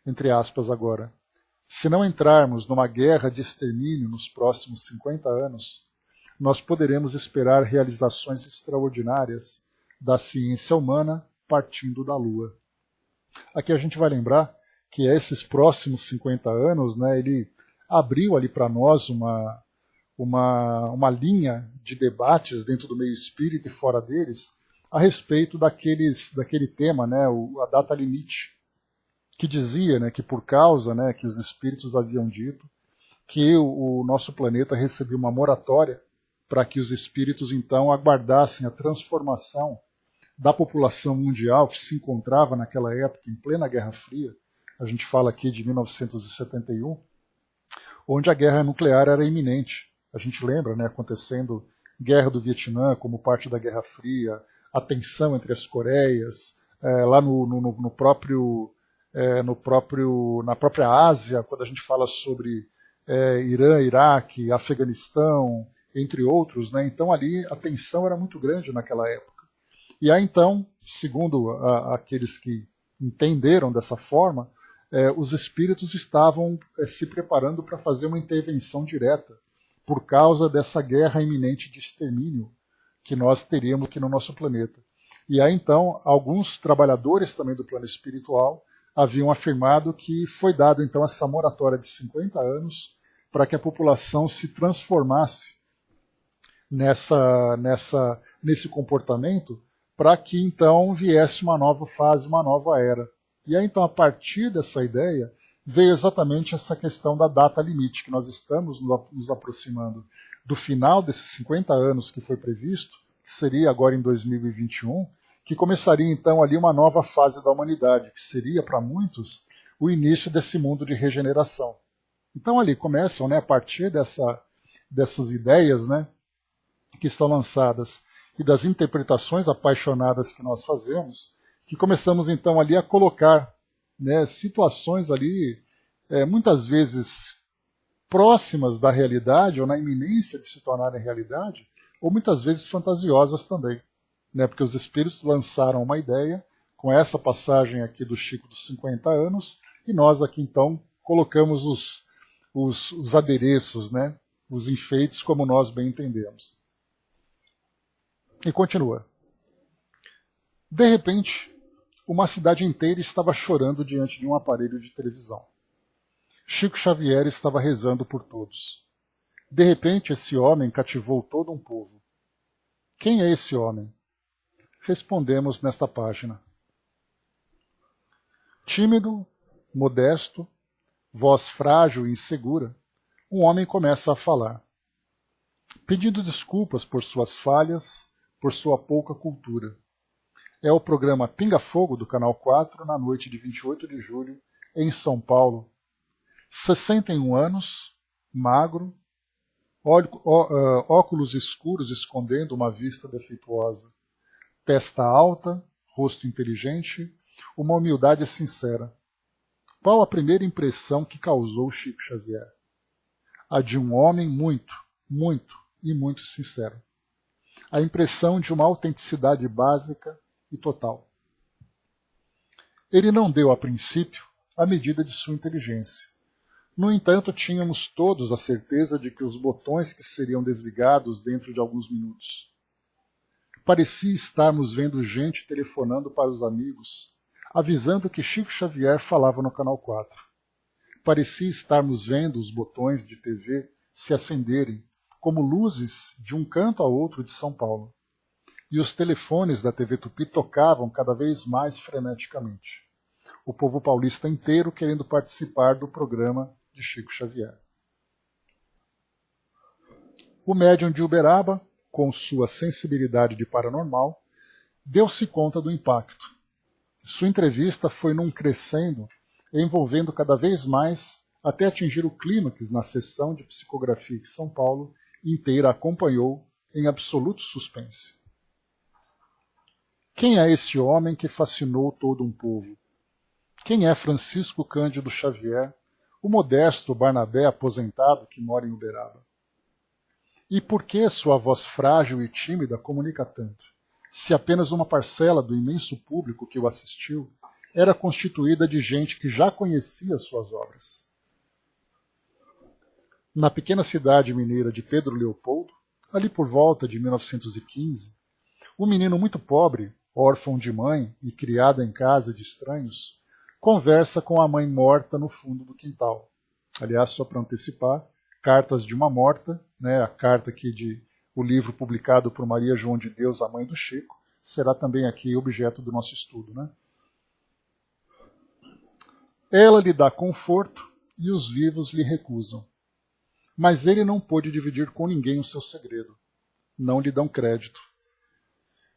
Speaker 1: Entre aspas agora. Se não entrarmos numa guerra de extermínio nos próximos 50 anos, nós poderemos esperar realizações extraordinárias da ciência humana partindo da Lua. Aqui a gente vai lembrar que esses próximos 50 anos, né, ele abriu ali para nós uma linha de debates dentro do meio espírita e fora deles a respeito daquele tema, né, a data limite, que dizia, né, que por causa, né, que os espíritos haviam dito que o nosso planeta recebia uma moratória para que os espíritos então aguardassem a transformação da população mundial que se encontrava naquela época em plena Guerra Fria. A gente fala aqui de 1971, onde a guerra nuclear era iminente. A gente lembra, né, acontecendo Guerra do Vietnã como parte da Guerra Fria, a tensão entre as Coreias, lá na própria Ásia, quando a gente fala sobre Irã, Iraque, Afeganistão, entre outros, né, então ali a tensão era muito grande naquela época. E aí então, segundo aqueles que entenderam dessa forma, os espíritos estavam se preparando para fazer uma intervenção direta, por causa dessa guerra iminente de extermínio que nós teríamos aqui no nosso planeta. E aí, então, alguns trabalhadores também do plano espiritual haviam afirmado que foi dado, então, essa moratória de 50 anos para que a população se transformasse nesse comportamento, para que, então, viesse uma nova fase, uma nova era. E aí, então, a partir dessa ideia, veio exatamente essa questão da data limite, que nós estamos nos aproximando do final desses 50 anos que foi previsto, que seria agora em 2021, que começaria então ali uma nova fase da humanidade, que seria para muitos o início desse mundo de regeneração. Então ali começam, né, a partir dessas ideias, né, que são lançadas e das interpretações apaixonadas que nós fazemos, que começamos então ali a colocar, né, situações ali, muitas vezes próximas da realidade, ou na iminência de se tornarem realidade, ou muitas vezes fantasiosas também. Né, porque os espíritos lançaram uma ideia com essa passagem aqui do Chico dos 50 anos, e nós aqui então colocamos os adereços, né, os enfeites como nós bem entendemos. E continua. De repente, uma cidade inteira estava chorando diante de um aparelho de televisão. Chico Xavier estava rezando por todos. De repente, esse homem cativou todo um povo. Quem é esse homem? Respondemos nesta página. Tímido, modesto, voz frágil e insegura, um homem começa a falar, pedindo desculpas por suas falhas, por sua pouca cultura. É o programa Pinga Fogo do Canal 4, na noite de 28 de julho, em São Paulo. 61 anos, magro, óculos escuros escondendo uma vista defeituosa. Testa alta, rosto inteligente, uma humildade sincera. Qual a primeira impressão que causou Chico Xavier? a de um homem muito, muito e muito sincero. A impressão de uma autenticidade básica e total. Ele não deu, a princípio, a medida de sua inteligência. No entanto, tínhamos todos a certeza de que os botões que seriam desligados dentro de alguns minutos. Parecia estarmos vendo gente telefonando para os amigos, avisando que Chico Xavier falava no Canal 4. Parecia estarmos vendo os botões de TV se acenderem, como luzes de um canto a outro de São Paulo. E os telefones da TV Tupi tocavam cada vez mais freneticamente. O povo paulista inteiro querendo participar do programa de Chico Xavier. O médium de Uberaba, com sua sensibilidade de paranormal, deu-se conta do impacto. Sua entrevista foi num crescendo, envolvendo cada vez mais, até atingir o clímax na sessão de psicografia que São Paulo inteira acompanhou em absoluto suspense. Quem é esse homem que fascinou todo um povo? Quem é Francisco Cândido Xavier, o modesto Barnabé aposentado que mora em Uberaba? E por que sua voz frágil e tímida comunica tanto, se apenas uma parcela do imenso público que o assistiu era constituída de gente que já conhecia suas obras? Na pequena cidade mineira de Pedro Leopoldo, ali por volta de 1915, um menino muito pobre, órfão de mãe e criado em casa de estranhos, conversa com a mãe morta no fundo do quintal. Aliás, só para antecipar, Cartas de uma Morta, a carta aqui o livro publicado por Maria João de Deus, a mãe do Chico, será também aqui objeto do nosso estudo. Ela lhe dá conforto e os vivos lhe recusam. Mas ele não pôde dividir com ninguém o seu segredo. Não lhe dão crédito.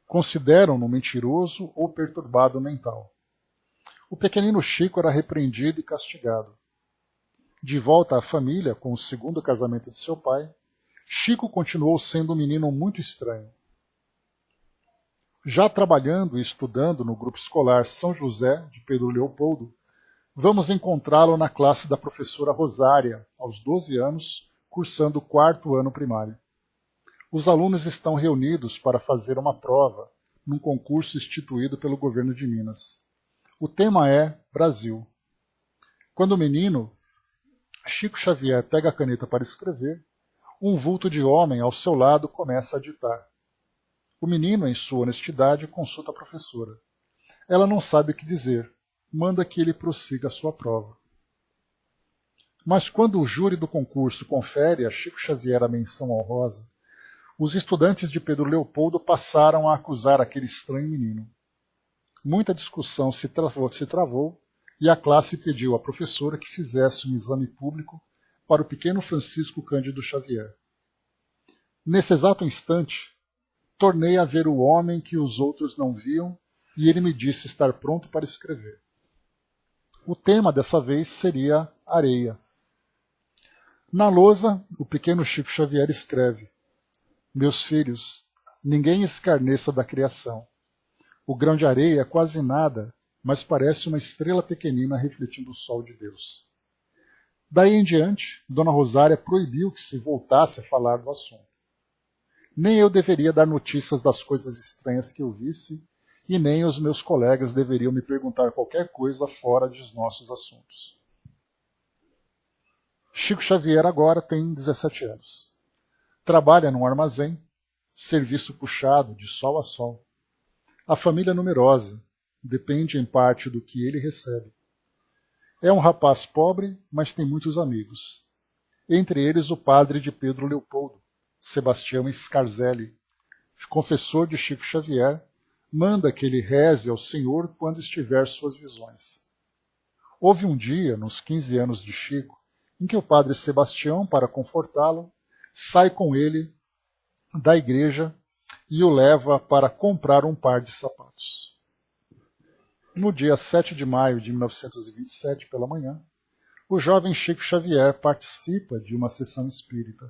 Speaker 1: Consideram-no mentiroso ou perturbado mental. O pequenino Chico era repreendido e castigado. De volta à família, com o segundo casamento de seu pai, Chico continuou sendo um menino muito estranho. Já trabalhando e estudando no grupo escolar São José, de Pedro Leopoldo, vamos encontrá-lo na classe da professora Rosária, aos 12 anos, cursando o 4º ano primário. Os alunos estão reunidos para fazer uma prova, num concurso instituído pelo governo de Minas. O tema é Brasil. Quando o menino, Chico Xavier, pega a caneta para escrever, um vulto de homem ao seu lado começa a ditar. O menino, em sua honestidade, consulta a professora. Ela não sabe o que dizer, manda que ele prossiga a sua prova. Mas quando o júri do concurso confere a Chico Xavier a menção honrosa, os estudantes de Pedro Leopoldo passaram a acusar aquele estranho menino. Muita discussão se travou e a classe pediu à professora que fizesse um exame público para o pequeno Francisco Cândido Xavier. Nesse exato instante, tornei a ver o homem que os outros não viam e ele me disse estar pronto para escrever. O tema dessa vez seria areia. Na lousa, o pequeno Chico Xavier escreve: Meus filhos, ninguém escarneça da criação. O grão de areia é quase nada, mas parece uma estrela pequenina refletindo o sol de Deus. Daí em diante, Dona Rosária proibiu que se voltasse a falar do assunto. Nem eu deveria dar notícias das coisas estranhas que eu visse, e nem os meus colegas deveriam me perguntar qualquer coisa fora dos nossos assuntos. Chico Xavier agora tem 17 anos. Trabalha num armazém, serviço puxado de sol a sol. A família é numerosa, depende em parte do que ele recebe. É um rapaz pobre, mas tem muitos amigos. Entre eles o padre de Pedro Leopoldo, Sebastião Scarzelli, confessor de Chico Xavier, manda que ele reze ao Senhor quando estiver suas visões. Houve um dia, nos 15 anos de Chico, em que o padre Sebastião, para confortá-lo, sai com ele da igreja e o leva para comprar um par de sapatos. No dia 7 de maio de 1927, pela manhã, o jovem Chico Xavier participa de uma sessão espírita.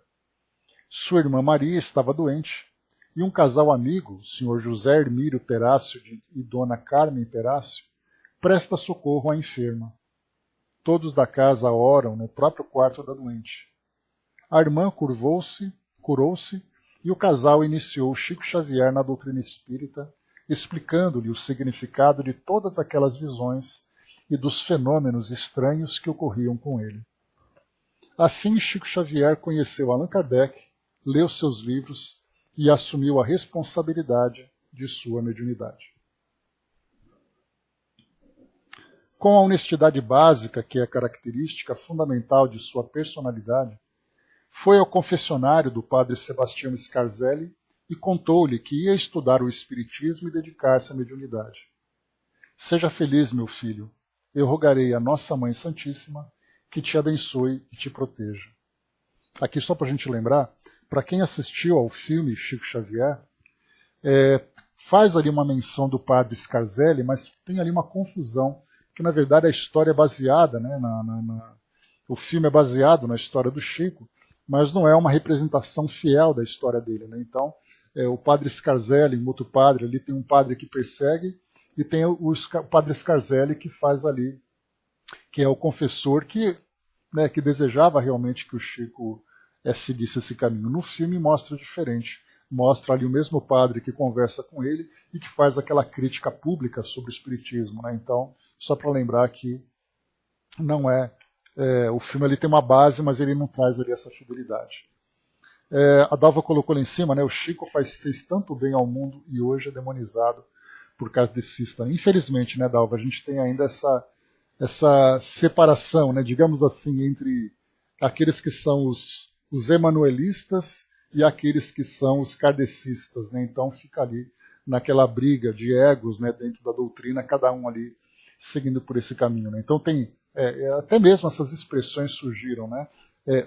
Speaker 1: Sua irmã Maria estava doente e um casal amigo, o Sr. José Hermílio Perácio e Dona Carmen Perácio, presta socorro à enferma. Todos da casa oram no próprio quarto da doente. A irmã curou-se e o casal iniciou Chico Xavier na doutrina espírita, explicando-lhe o significado de todas aquelas visões e dos fenômenos estranhos que ocorriam com ele. Assim, Chico Xavier conheceu Allan Kardec, leu seus livros e assumiu a responsabilidade de sua mediunidade. Com a honestidade básica, que é característica fundamental de sua personalidade, foi ao confessionário do padre Sebastião Scarzelli e contou-lhe que ia estudar o Espiritismo e dedicar-se à mediunidade. Seja feliz, meu filho, eu rogarei a Nossa Mãe Santíssima que te abençoe e te proteja. Aqui só para a gente lembrar, para quem assistiu ao filme Chico Xavier, faz ali uma menção do padre Scarzelli, mas tem ali uma confusão, que na verdade a história é baseada, né, o filme é baseado na história do Chico, mas não é uma representação fiel da história dele. Né? Então, o padre Scarzelli, um outro padre, ali tem um padre que persegue, e tem o padre Scarzelli que faz ali, que é o confessor que desejava realmente que o Chico seguisse esse caminho. No filme mostra diferente. Mostra ali o mesmo padre que conversa com ele e que faz aquela crítica pública sobre o espiritismo. Né? Então, só para lembrar que não o filme ele tem uma base, mas ele não traz ali essa fidelidade. A Dalva colocou lá em cima, né, o Chico fez tanto bem ao mundo e hoje é demonizado por causa desse sistema. Infelizmente, né, Dalva, a gente tem ainda essa separação, né, digamos assim, entre aqueles que são os emanuelistas e aqueles que são os kardecistas. Né? Então fica ali naquela briga de egos, né, dentro da doutrina, cada um ali seguindo por esse caminho. Né? Então tem até mesmo essas expressões surgiram, né?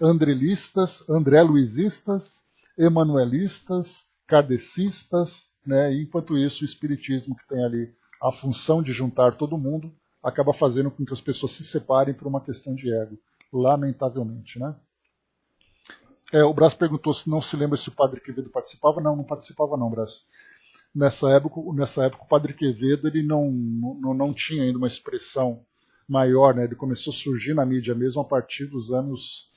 Speaker 1: Andrelistas, andré-luizistas, emanuelistas, kardecistas, né? E, enquanto isso o espiritismo, que tem ali a função de juntar todo mundo, acaba fazendo com que as pessoas se separem por uma questão de ego, lamentavelmente. Né? O Brás perguntou se não se lembra se o Padre Quevedo participava. Não participava não, Brás. Nessa época o Padre Quevedo ele não tinha ainda uma expressão maior, né? Ele começou a surgir na mídia mesmo a partir dos anos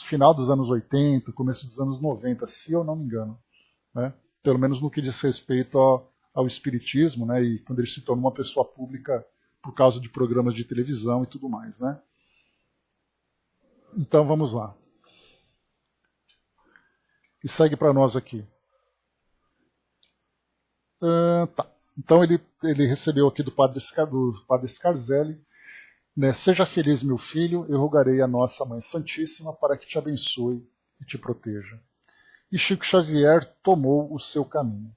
Speaker 1: final dos anos 80, começo dos anos 90, se eu não me engano. Né? Pelo menos no que diz respeito ao espiritismo, né? E quando ele se tornou uma pessoa pública por causa de programas de televisão e tudo mais. Né? Então vamos lá. E segue para nós aqui. Tá. Então ele recebeu aqui do padre Scarzelli, né? Seja feliz, meu filho, eu rogarei a Nossa Mãe Santíssima para que te abençoe e te proteja. E Chico Xavier tomou o seu caminho.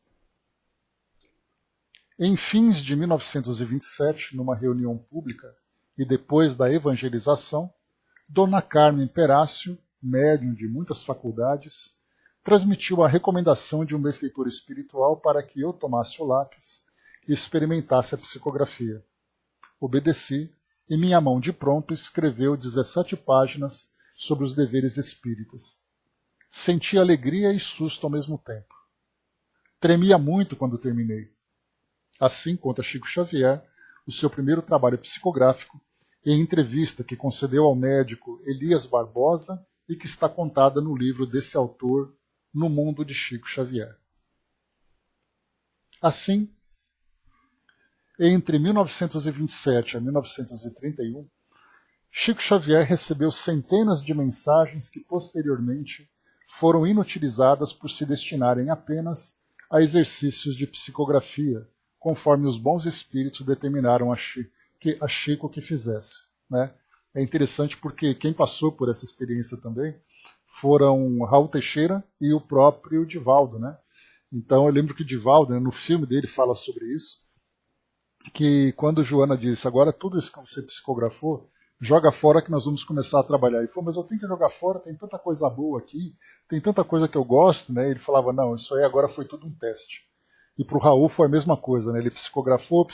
Speaker 1: Em fins de 1927, numa reunião pública e depois da evangelização, Dona Carmen Perácio, médium de muitas faculdades, transmitiu a recomendação de um benfeitor espiritual para que eu tomasse o lápis e experimentasse a psicografia. Obedeci e minha mão de pronto escreveu 17 páginas sobre os deveres espíritas. Senti alegria e susto ao mesmo tempo. Tremia muito quando terminei. Assim conta Chico Xavier o seu primeiro trabalho psicográfico em entrevista que concedeu ao médico Elias Barbosa e que está contada no livro desse autor, No Mundo de Chico Xavier. Assim, entre 1927 a 1931, Chico Xavier recebeu centenas de mensagens que posteriormente foram inutilizadas por se destinarem apenas a exercícios de psicografia, conforme os bons espíritos determinaram a Chico que fizesse. Né? É interessante porque quem passou por essa experiência também foram Raul Teixeira e o próprio Divaldo. Né? Então eu lembro que Divaldo, né, no filme dele, fala sobre isso, que quando Joana disse, agora tudo isso que você psicografou, joga fora que nós vamos começar a trabalhar. Ele falou, mas eu tenho que jogar fora, tem tanta coisa boa aqui, tem tanta coisa que eu gosto. Né? Ele falava, não, isso aí agora foi tudo um teste. E para o Raul foi a mesma coisa, né? Ele psicografou,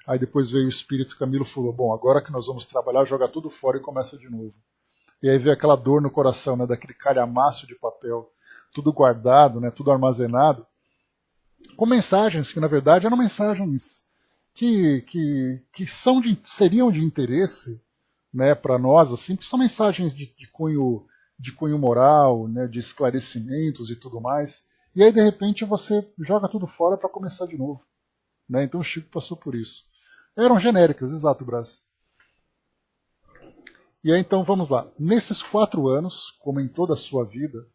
Speaker 1: aí depois veio o espírito Camilo e falou, bom, agora que nós vamos trabalhar, joga tudo fora e começa de novo. E aí veio aquela dor no coração, né? Daquele calhamaço de papel, tudo guardado, né? Tudo armazenado, com mensagens que na verdade eram mensagens que seriam de interesse né, para nós, assim, que são mensagens de cunho moral, né, de esclarecimentos e tudo mais. E aí, de repente, você joga tudo fora para começar de novo. Né? Então o Chico passou por isso. Eram genéricas, exato, Brás. E aí, então, vamos lá. Nesses 4 anos, como em toda a sua vida,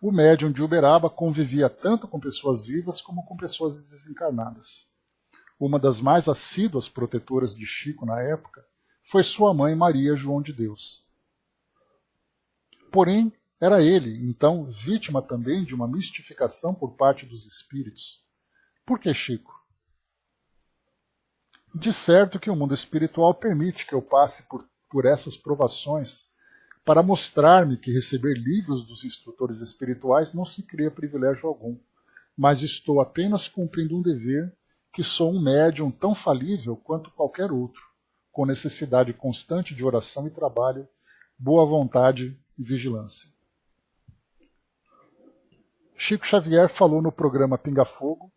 Speaker 1: o médium de Uberaba convivia tanto com pessoas vivas como com pessoas desencarnadas. Uma das mais assíduas protetoras de Chico na época foi sua mãe Maria João de Deus. Porém, era ele, então, vítima também de uma mistificação por parte dos espíritos. Por que Chico? De certo que o mundo espiritual permite que eu passe por essas provações para mostrar-me que receber livros dos instrutores espirituais não se cria privilégio algum, mas estou apenas cumprindo um dever que sou um médium tão falível quanto qualquer outro, com necessidade constante de oração e trabalho, boa vontade e vigilância. Chico Xavier falou no programa Pinga Fogo,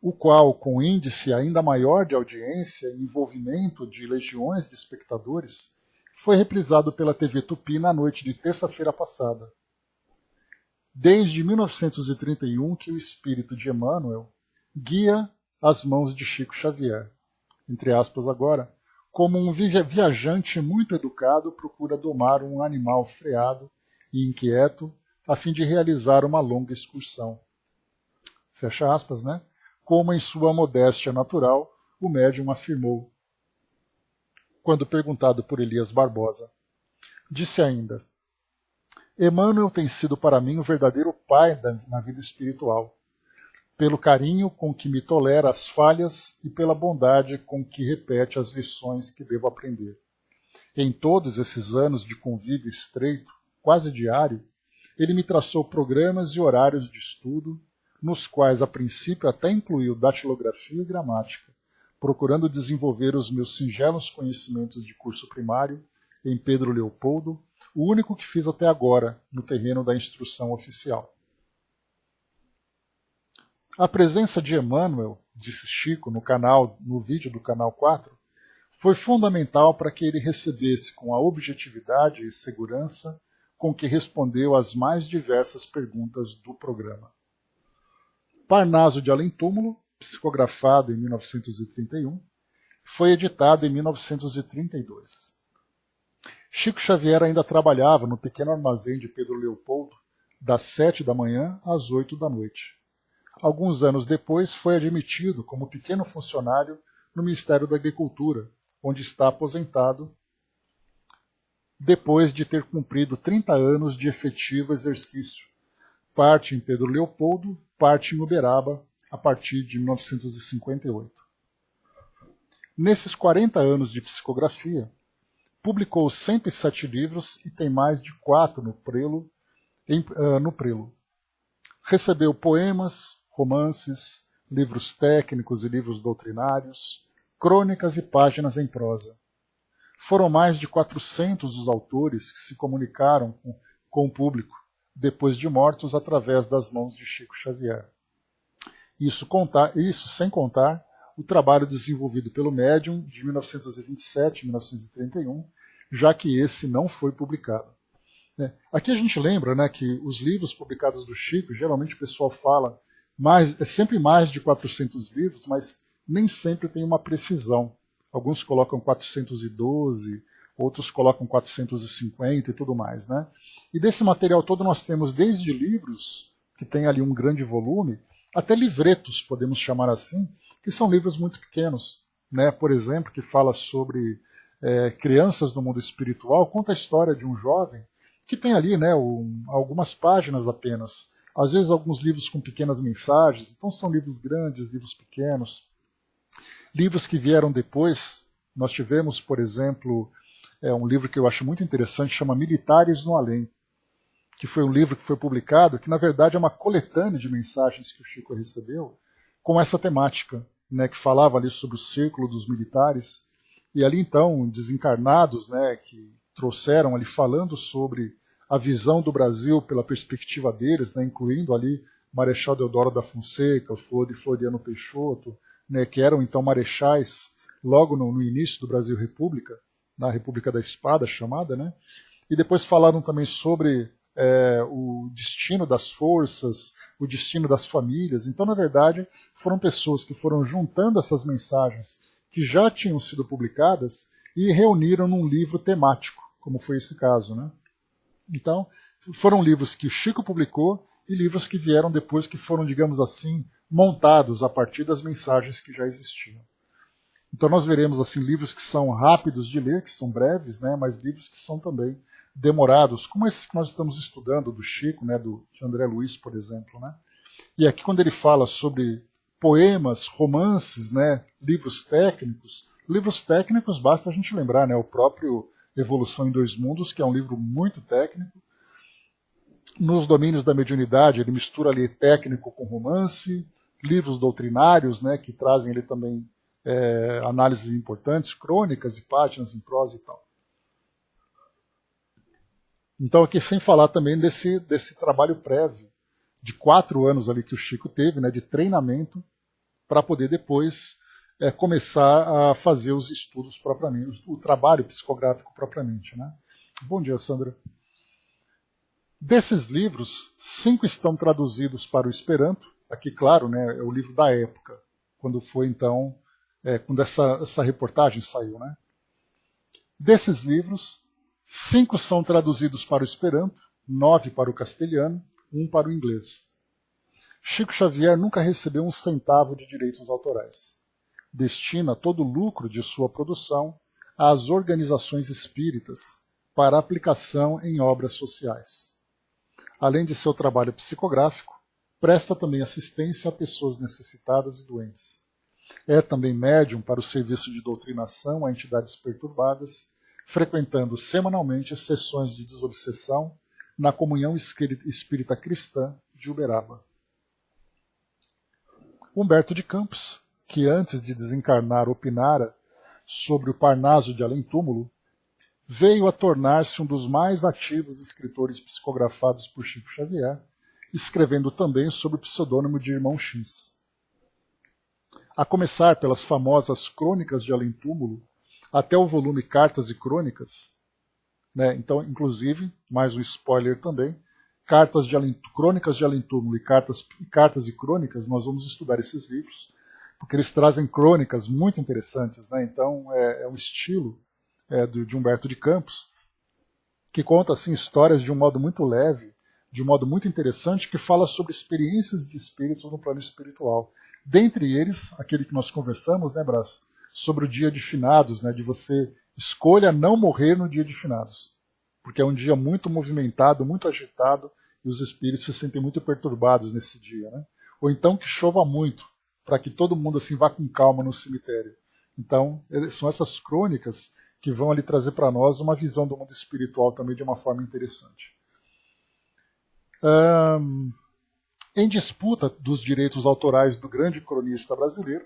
Speaker 1: o qual, com índice ainda maior de audiência e envolvimento de legiões de espectadores, foi reprisado pela TV Tupi na noite de terça-feira passada. Desde 1931 que o espírito de Emmanuel guia as mãos de Chico Xavier, entre aspas agora, como um viajante muito educado procura domar um animal freado e inquieto a fim de realizar uma longa excursão. Fecha aspas, né? Como em sua modéstia natural, o médium afirmou, quando perguntado por Elias Barbosa. Disse ainda, Emmanuel tem sido para mim o verdadeiro pai na vida espiritual, pelo carinho com que me tolera as falhas e pela bondade com que repete as lições que devo aprender. Em todos esses anos de convívio estreito, quase diário, ele me traçou programas e horários de estudo, nos quais a princípio até incluiu datilografia e gramática, procurando desenvolver os meus singelos conhecimentos de curso primário em Pedro Leopoldo, o único que fiz até agora no terreno da instrução oficial. A presença de Emmanuel, disse Chico no vídeo do Canal 4, foi fundamental para que ele recebesse com a objetividade e segurança com que respondeu às mais diversas perguntas do programa. Parnaso de Além Túmulo, psicografado em 1931, foi editado em 1932. Chico Xavier ainda trabalhava no pequeno armazém de Pedro Leopoldo, das 7 da manhã às 8 da noite. Alguns anos depois foi admitido como pequeno funcionário no Ministério da Agricultura, onde está aposentado, depois de ter cumprido 30 anos de efetivo exercício, parte em Pedro Leopoldo, parte em Uberaba, a partir de 1958. Nesses 40 anos de psicografia, publicou 107 livros e tem mais de 4 no prelo. Recebeu poemas, romances, livros técnicos e livros doutrinários, crônicas e páginas em prosa. Foram mais de 400 os autores que se comunicaram com o público, depois de mortos através das mãos de Chico Xavier. Isso sem contar o trabalho desenvolvido pelo médium de 1927 e 1931, já que esse não foi publicado. Aqui a gente lembra, né, que os livros publicados do Chico, geralmente o pessoal fala, sempre mais de 400 livros, mas nem sempre tem uma precisão. Alguns colocam 412, outros colocam 450 e tudo mais. Né? E desse material todo nós temos desde livros, que tem ali um grande volume, até livretos, podemos chamar assim, que são livros muito pequenos. Né? Por exemplo, que fala sobre crianças no mundo espiritual, conta a história de um jovem que tem ali, né, algumas páginas apenas. Às vezes alguns livros com pequenas mensagens, então são livros grandes, livros pequenos. Livros que vieram depois, nós tivemos, por exemplo, um livro que eu acho muito interessante, chama Militares no Além, que foi um livro que foi publicado, que na verdade é uma coletânea de mensagens que o Chico recebeu, com essa temática, né, que falava ali sobre o círculo dos militares, e ali então, desencarnados, né, que trouxeram ali falando sobre a visão do Brasil pela perspectiva deles, né, incluindo ali Marechal Deodoro da Fonseca, Floriano Peixoto, né, que eram então marechais logo no início do Brasil República, na República da Espada, chamada, né? E depois falaram também sobre o destino das forças, o destino das famílias. Então, na verdade, foram pessoas que foram juntando essas mensagens que já tinham sido publicadas e reuniram num livro temático, como foi esse caso, né? Então, foram livros que o Chico publicou e livros que vieram depois, que foram, digamos assim, montados a partir das mensagens que já existiam. Então nós veremos assim livros que são rápidos de ler, que são breves, né, mas livros que são também demorados, como esses que nós estamos estudando do Chico, né, de André Luiz, por exemplo, né? E aqui quando ele fala sobre poemas, romances, né, livros técnicos basta a gente lembrar, né, o próprio Evolução em Dois Mundos, que é um livro muito técnico. Nos domínios da mediunidade, ele mistura ali técnico com romance, livros doutrinários, né, que trazem ali também análises importantes, crônicas e páginas em prosa e tal. Então, aqui sem falar também desse trabalho prévio de 4 anos ali que o Chico teve, né, de treinamento, para poder depois começar a fazer os estudos propriamente, o trabalho psicográfico propriamente, né? Bom dia, Sandra. Desses livros, 5 estão traduzidos para o Esperanto. Aqui, claro, né, é o livro da época, quando foi então, quando essa reportagem saiu, né? Desses livros, 5 são traduzidos para o Esperanto, 9 para o castelhano, 1 para o inglês. Chico Xavier nunca recebeu um centavo de direitos autorais. Destina todo o lucro de sua produção às organizações espíritas para aplicação em obras sociais. Além de seu trabalho psicográfico, presta também assistência a pessoas necessitadas e doentes. É também médium para o serviço de doutrinação a entidades perturbadas, frequentando semanalmente sessões de desobsessão na Comunhão Espírita Cristã de Uberaba. Humberto de Campos, que antes de desencarnar opinara sobre o Parnaso de Além-Túmulo, veio a tornar-se um dos mais ativos escritores psicografados por Chico Xavier, escrevendo também sob o pseudônimo de Irmão X. A começar pelas famosas Crônicas de Além-Túmulo, até o volume Cartas e Crônicas, né? Então, inclusive, mais um spoiler também, Crônicas de Além-Túmulo e Cartas e Crônicas, nós vamos estudar esses livros, porque eles trazem crônicas muito interessantes, né? Então, é um estilo de Humberto de Campos, que conta assim, histórias de um modo muito leve, de um modo muito interessante, que fala sobre experiências de espíritos no plano espiritual. Dentre eles, aquele que nós conversamos, né, Brás, sobre o dia de finados, né, de você escolha não morrer no dia de finados, porque é um dia muito movimentado, muito agitado, e os espíritos se sentem muito perturbados nesse dia, né? Ou então que chova muito, para que todo mundo assim vá com calma no cemitério. Então, são essas crônicas que vão ali trazer para nós uma visão do mundo espiritual também de uma forma interessante. Em disputa dos direitos autorais do grande cronista brasileiro,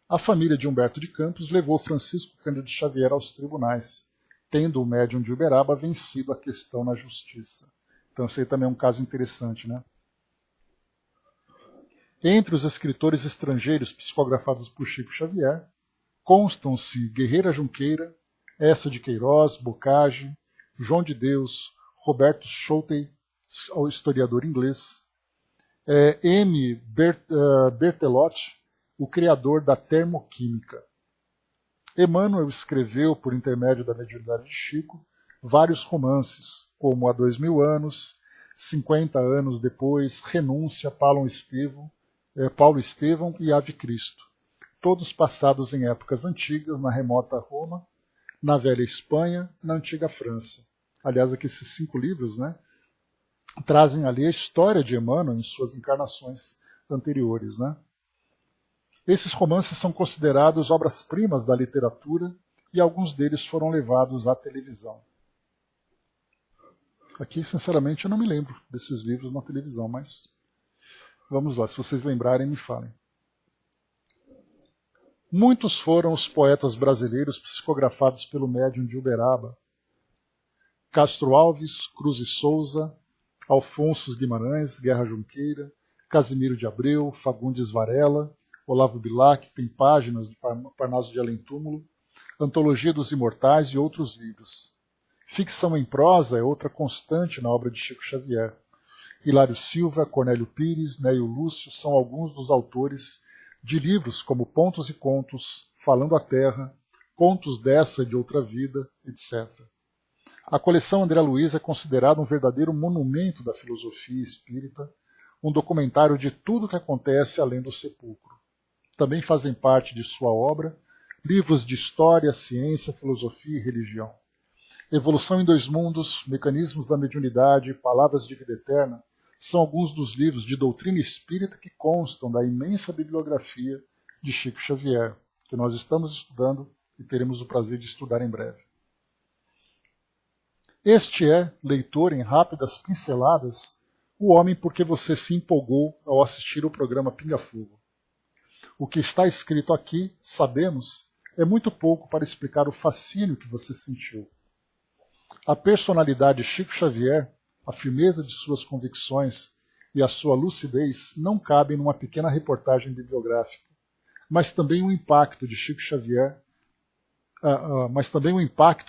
Speaker 1: a família de Humberto de Campos levou Francisco Cândido Xavier aos tribunais, tendo o médium de Uberaba vencido a questão na justiça. Então, isso aí também é um caso interessante, né? Entre os escritores estrangeiros psicografados por Chico Xavier, constam-se Guerreira Junqueira, Eça de Queiroz, Bocage, João de Deus, Roberto Schoutey, o historiador inglês, M. Berthelot, o criador da termoquímica. Emmanuel escreveu, por intermédio da mediunidade de Chico, vários romances, como Há 2000 anos, 50 anos depois, Renúncia, Paulo Estevão e Ave Cristo, todos passados em épocas antigas, na remota Roma, na velha Espanha, na antiga França. Aliás, aqui esses 5 livros, né, trazem ali a história de Emmanuel em suas encarnações anteriores, né? Esses romances são considerados obras-primas da literatura e alguns deles foram levados à televisão. Aqui, sinceramente, eu não me lembro desses livros na televisão, mas vamos lá, se vocês lembrarem, me falem. Muitos foram os poetas brasileiros psicografados pelo médium de Uberaba. Castro Alves, Cruz e Souza, Alfonso Guimarães, Guerra Junqueira, Casimiro de Abreu, Fagundes Varela, Olavo Bilac, tem páginas do Parnaso de Além-Túmulo, Antologia dos Imortais e outros livros. Ficção em prosa é outra constante na obra de Chico Xavier. Hilário Silva, Cornélio Pires, Neio Lúcio são alguns dos autores de livros como Pontos e Contos, Falando a Terra, Contos dessa e de Outra Vida, etc. A coleção André Luiz é considerada um verdadeiro monumento da filosofia espírita, um documentário de tudo o que acontece além do sepulcro. Também fazem parte de sua obra livros de história, ciência, filosofia e religião. Evolução em Dois Mundos, Mecanismos da Mediunidade, Palavras de Vida Eterna são alguns dos livros de doutrina espírita que constam da imensa bibliografia de Chico Xavier, que nós estamos estudando e teremos o prazer de estudar em breve. Este é, leitor em rápidas pinceladas, o homem por que você se empolgou ao assistir o programa Pinga Fogo. O que está escrito aqui, sabemos, é muito pouco para explicar o fascínio que você sentiu. A personalidade de Chico Xavier, a firmeza de suas convicções e a sua lucidez não cabem numa pequena reportagem bibliográfica, mas também o impacto de Chico Xavier,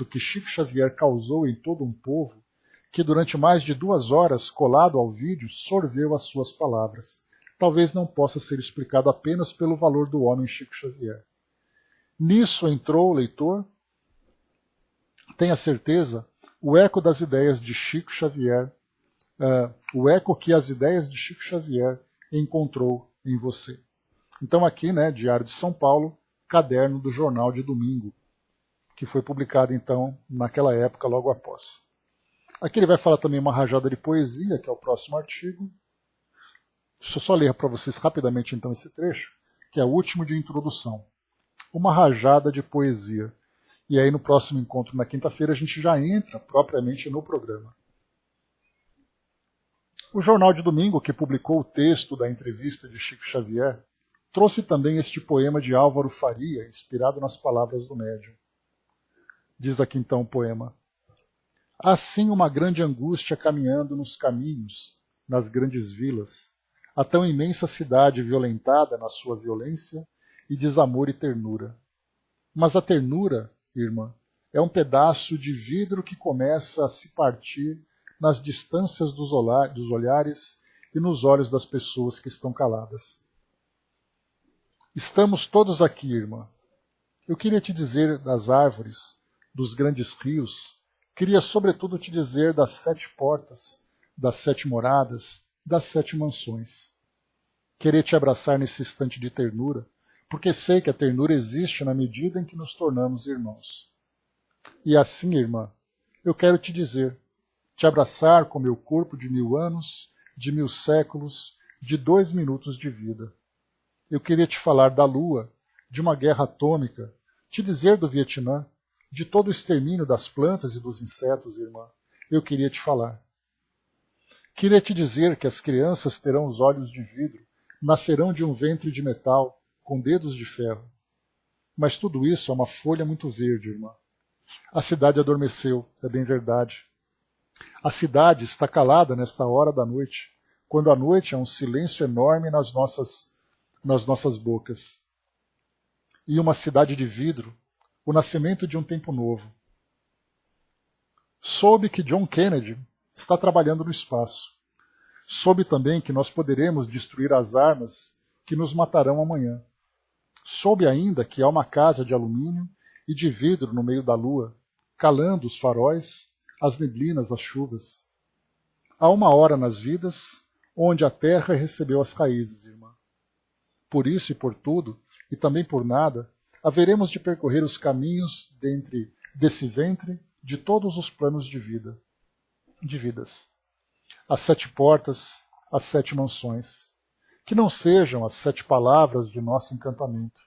Speaker 1: que Chico Xavier causou em todo um povo, que durante mais de 2 horas, colado ao vídeo, sorveu as suas palavras. Talvez não possa ser explicado apenas pelo valor do homem Chico Xavier. Nisso entrou, leitor, tenha certeza, o eco das ideias de Chico Xavier, o eco que as ideias de Chico Xavier encontrou em você. Então aqui, né, Diário de São Paulo, caderno do Jornal de Domingo, que foi publicado então naquela época, logo após. Aqui ele vai falar também uma rajada de poesia, que é o próximo artigo. Deixa eu só ler para vocês rapidamente então esse trecho, que é o último de introdução. Uma rajada de poesia. E aí no próximo encontro, na quinta-feira, a gente já entra propriamente no programa. O Jornal de Domingo, que publicou o texto da entrevista de Chico Xavier, trouxe também este poema de Álvaro Faria, inspirado nas palavras do médium. Diz aqui então o poema. Assim uma grande angústia caminhando nos caminhos, nas grandes vilas, a tão imensa cidade violentada na sua violência e desamor e ternura. Mas a ternura, irmã, é um pedaço de vidro que começa a se partir nas distâncias dos olhares e nos olhos das pessoas que estão caladas. Estamos todos aqui, irmã. Eu queria te dizer das árvores, dos grandes rios, queria sobretudo te dizer das 7 portas, das 7 moradas, das 7 mansões. Querer te abraçar nesse instante de ternura, porque sei que a ternura existe na medida em que nos tornamos irmãos. E assim, irmã, eu quero te dizer, te abraçar com meu corpo de 1000 anos, de 1000 séculos, de 2 minutos de vida. Eu queria te falar da lua, de uma guerra atômica, te dizer do Vietnã, de todo o extermínio das plantas e dos insetos, irmã. Eu queria te falar. Queria te dizer que as crianças terão os olhos de vidro, nascerão de um ventre de metal, com dedos de ferro. Mas tudo isso é uma folha muito verde, irmã. A cidade adormeceu, é bem verdade. A cidade está calada nesta hora da noite, quando a noite é um silêncio enorme nas nossas bocas. E uma cidade de vidro, o nascimento de um tempo novo. Soube que John Kennedy está trabalhando no espaço. Soube também que nós poderemos destruir as armas que nos matarão amanhã. Soube ainda que há uma casa de alumínio e de vidro no meio da lua, calando os faróis, as neblinas, as chuvas. Há uma hora nas vidas onde a terra recebeu as raízes, irmã. Por isso e por tudo, e também por nada, haveremos de percorrer os caminhos desse ventre de todos os planos de vidas. As 7 portas, as 7 mansões. Que não sejam as 7 palavras de nosso encantamento.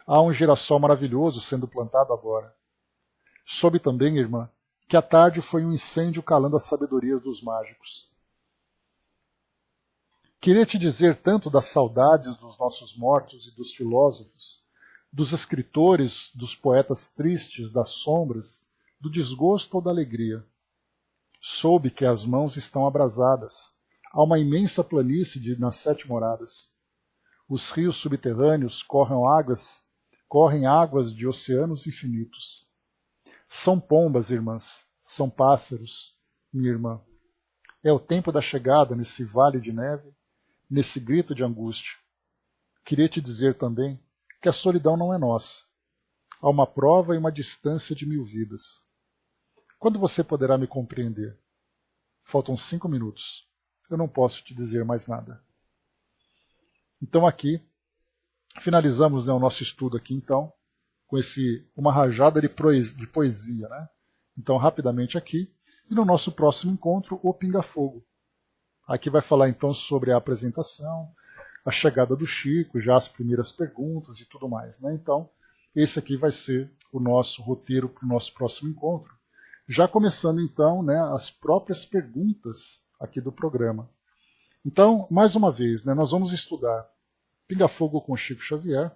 Speaker 1: Há um girassol maravilhoso sendo plantado agora. Soube também, irmã, que à tarde foi um incêndio calando as sabedorias dos mágicos. Queria te dizer tanto das saudades dos nossos mortos e dos filósofos, dos escritores, dos poetas tristes, das sombras, do desgosto ou da alegria. Soube que as mãos estão abrasadas. Há uma imensa planície nas 7 moradas. Os rios subterrâneos correm águas correm águas de oceanos infinitos. São pombas, irmãs, são pássaros, minha irmã. É o tempo da chegada nesse vale de neve, nesse grito de angústia. Queria te dizer também que a solidão não é nossa. Há uma prova e uma distância de 1000 vidas. Quando você poderá me compreender? Faltam 5 minutos. Eu não posso te dizer mais nada. Então aqui, finalizamos, né, o nosso estudo aqui então, com uma rajada de poesia, né? Então rapidamente aqui, e no nosso próximo encontro, o Pinga Fogo. Aqui vai falar então sobre a apresentação, a chegada do Chico, já as primeiras perguntas e tudo mais, né? Então, esse aqui vai ser o nosso roteiro para o nosso próximo encontro. Já começando então, né, as próprias perguntas aqui do programa. Então, mais uma vez, né, nós vamos estudar Pinga Fogo com Chico Xavier.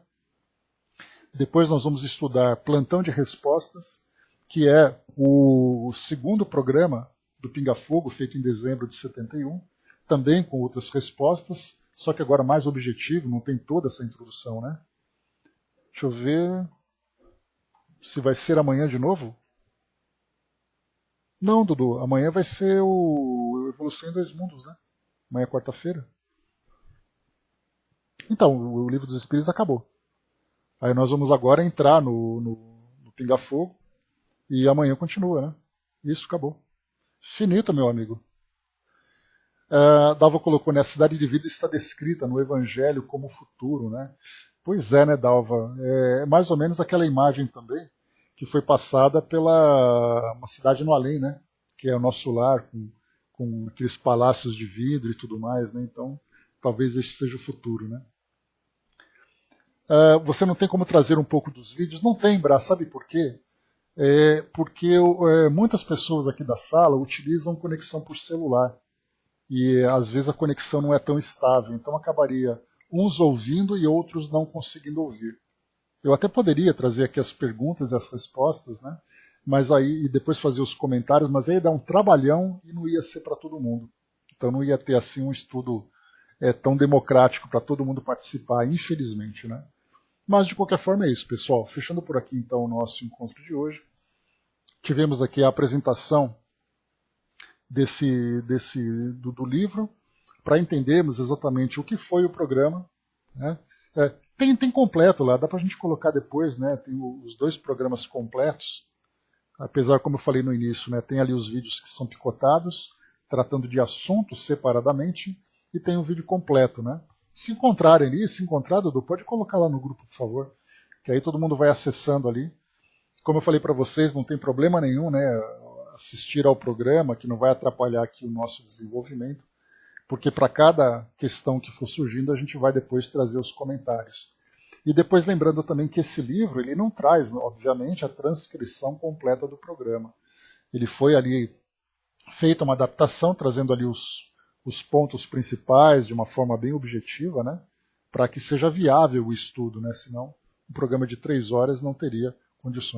Speaker 1: Depois nós vamos estudar Plantão de Respostas, que é o segundo programa do Pinga Fogo, feito em dezembro de 71, também com outras respostas, só que agora mais objetivo, não tem toda essa introdução, né? Deixa eu ver se vai ser amanhã de novo. Não, Dudu, amanhã vai ser o Evolução em 2 Mundos, né? Amanhã é quarta-feira. Então, o Livro dos Espíritos acabou. Aí nós vamos agora entrar no Pinga Fogo e amanhã continua, né? Isso, acabou. Finito, meu amigo. Dalva colocou, né? A cidade de vida está descrita no Evangelho como futuro, né? Pois é, né, Dalva? É mais ou menos aquela imagem também que foi passada pela uma cidade no além, né? Que é o nosso lar, com aqueles palácios de vidro e tudo mais, né? Então, talvez este seja o futuro, né? Você não tem como trazer um pouco dos vídeos? Não tem, Brá, sabe por quê? Porque muitas pessoas aqui da sala utilizam conexão por celular. E às vezes a conexão não é tão estável, então acabaria uns ouvindo e outros não conseguindo ouvir. Eu até poderia trazer aqui as perguntas e as respostas, né? Mas aí, e depois fazer os comentários, mas aí ia dar um trabalhão e não ia ser para todo mundo. Então não ia ter assim um estudo tão democrático para todo mundo participar, infelizmente, né? Mas de qualquer forma é isso, pessoal. Fechando por aqui então o nosso encontro de hoje. Tivemos aqui a apresentação do livro, para entendermos exatamente o que foi o programa, né? Tem completo lá, dá para a gente colocar depois, né? Tem os 2 programas completos, apesar, como eu falei no início, né? Tem ali os vídeos que são picotados, tratando de assuntos separadamente, e tem o vídeo completo, né? Se encontrarem ali, Dudu, pode colocar lá no grupo, por favor, que aí todo mundo vai acessando ali. Como eu falei para vocês, não tem problema nenhum, né? Assistir ao programa, que não vai atrapalhar aqui o nosso desenvolvimento, porque para cada questão que for surgindo, a gente vai depois trazer os comentários. E depois lembrando também que esse livro, ele não traz, obviamente, a transcrição completa do programa. Ele foi ali feita uma adaptação, trazendo ali os pontos principais de uma forma bem objetiva, né, para que seja viável o estudo, né, senão um programa de 3 horas não teria condições.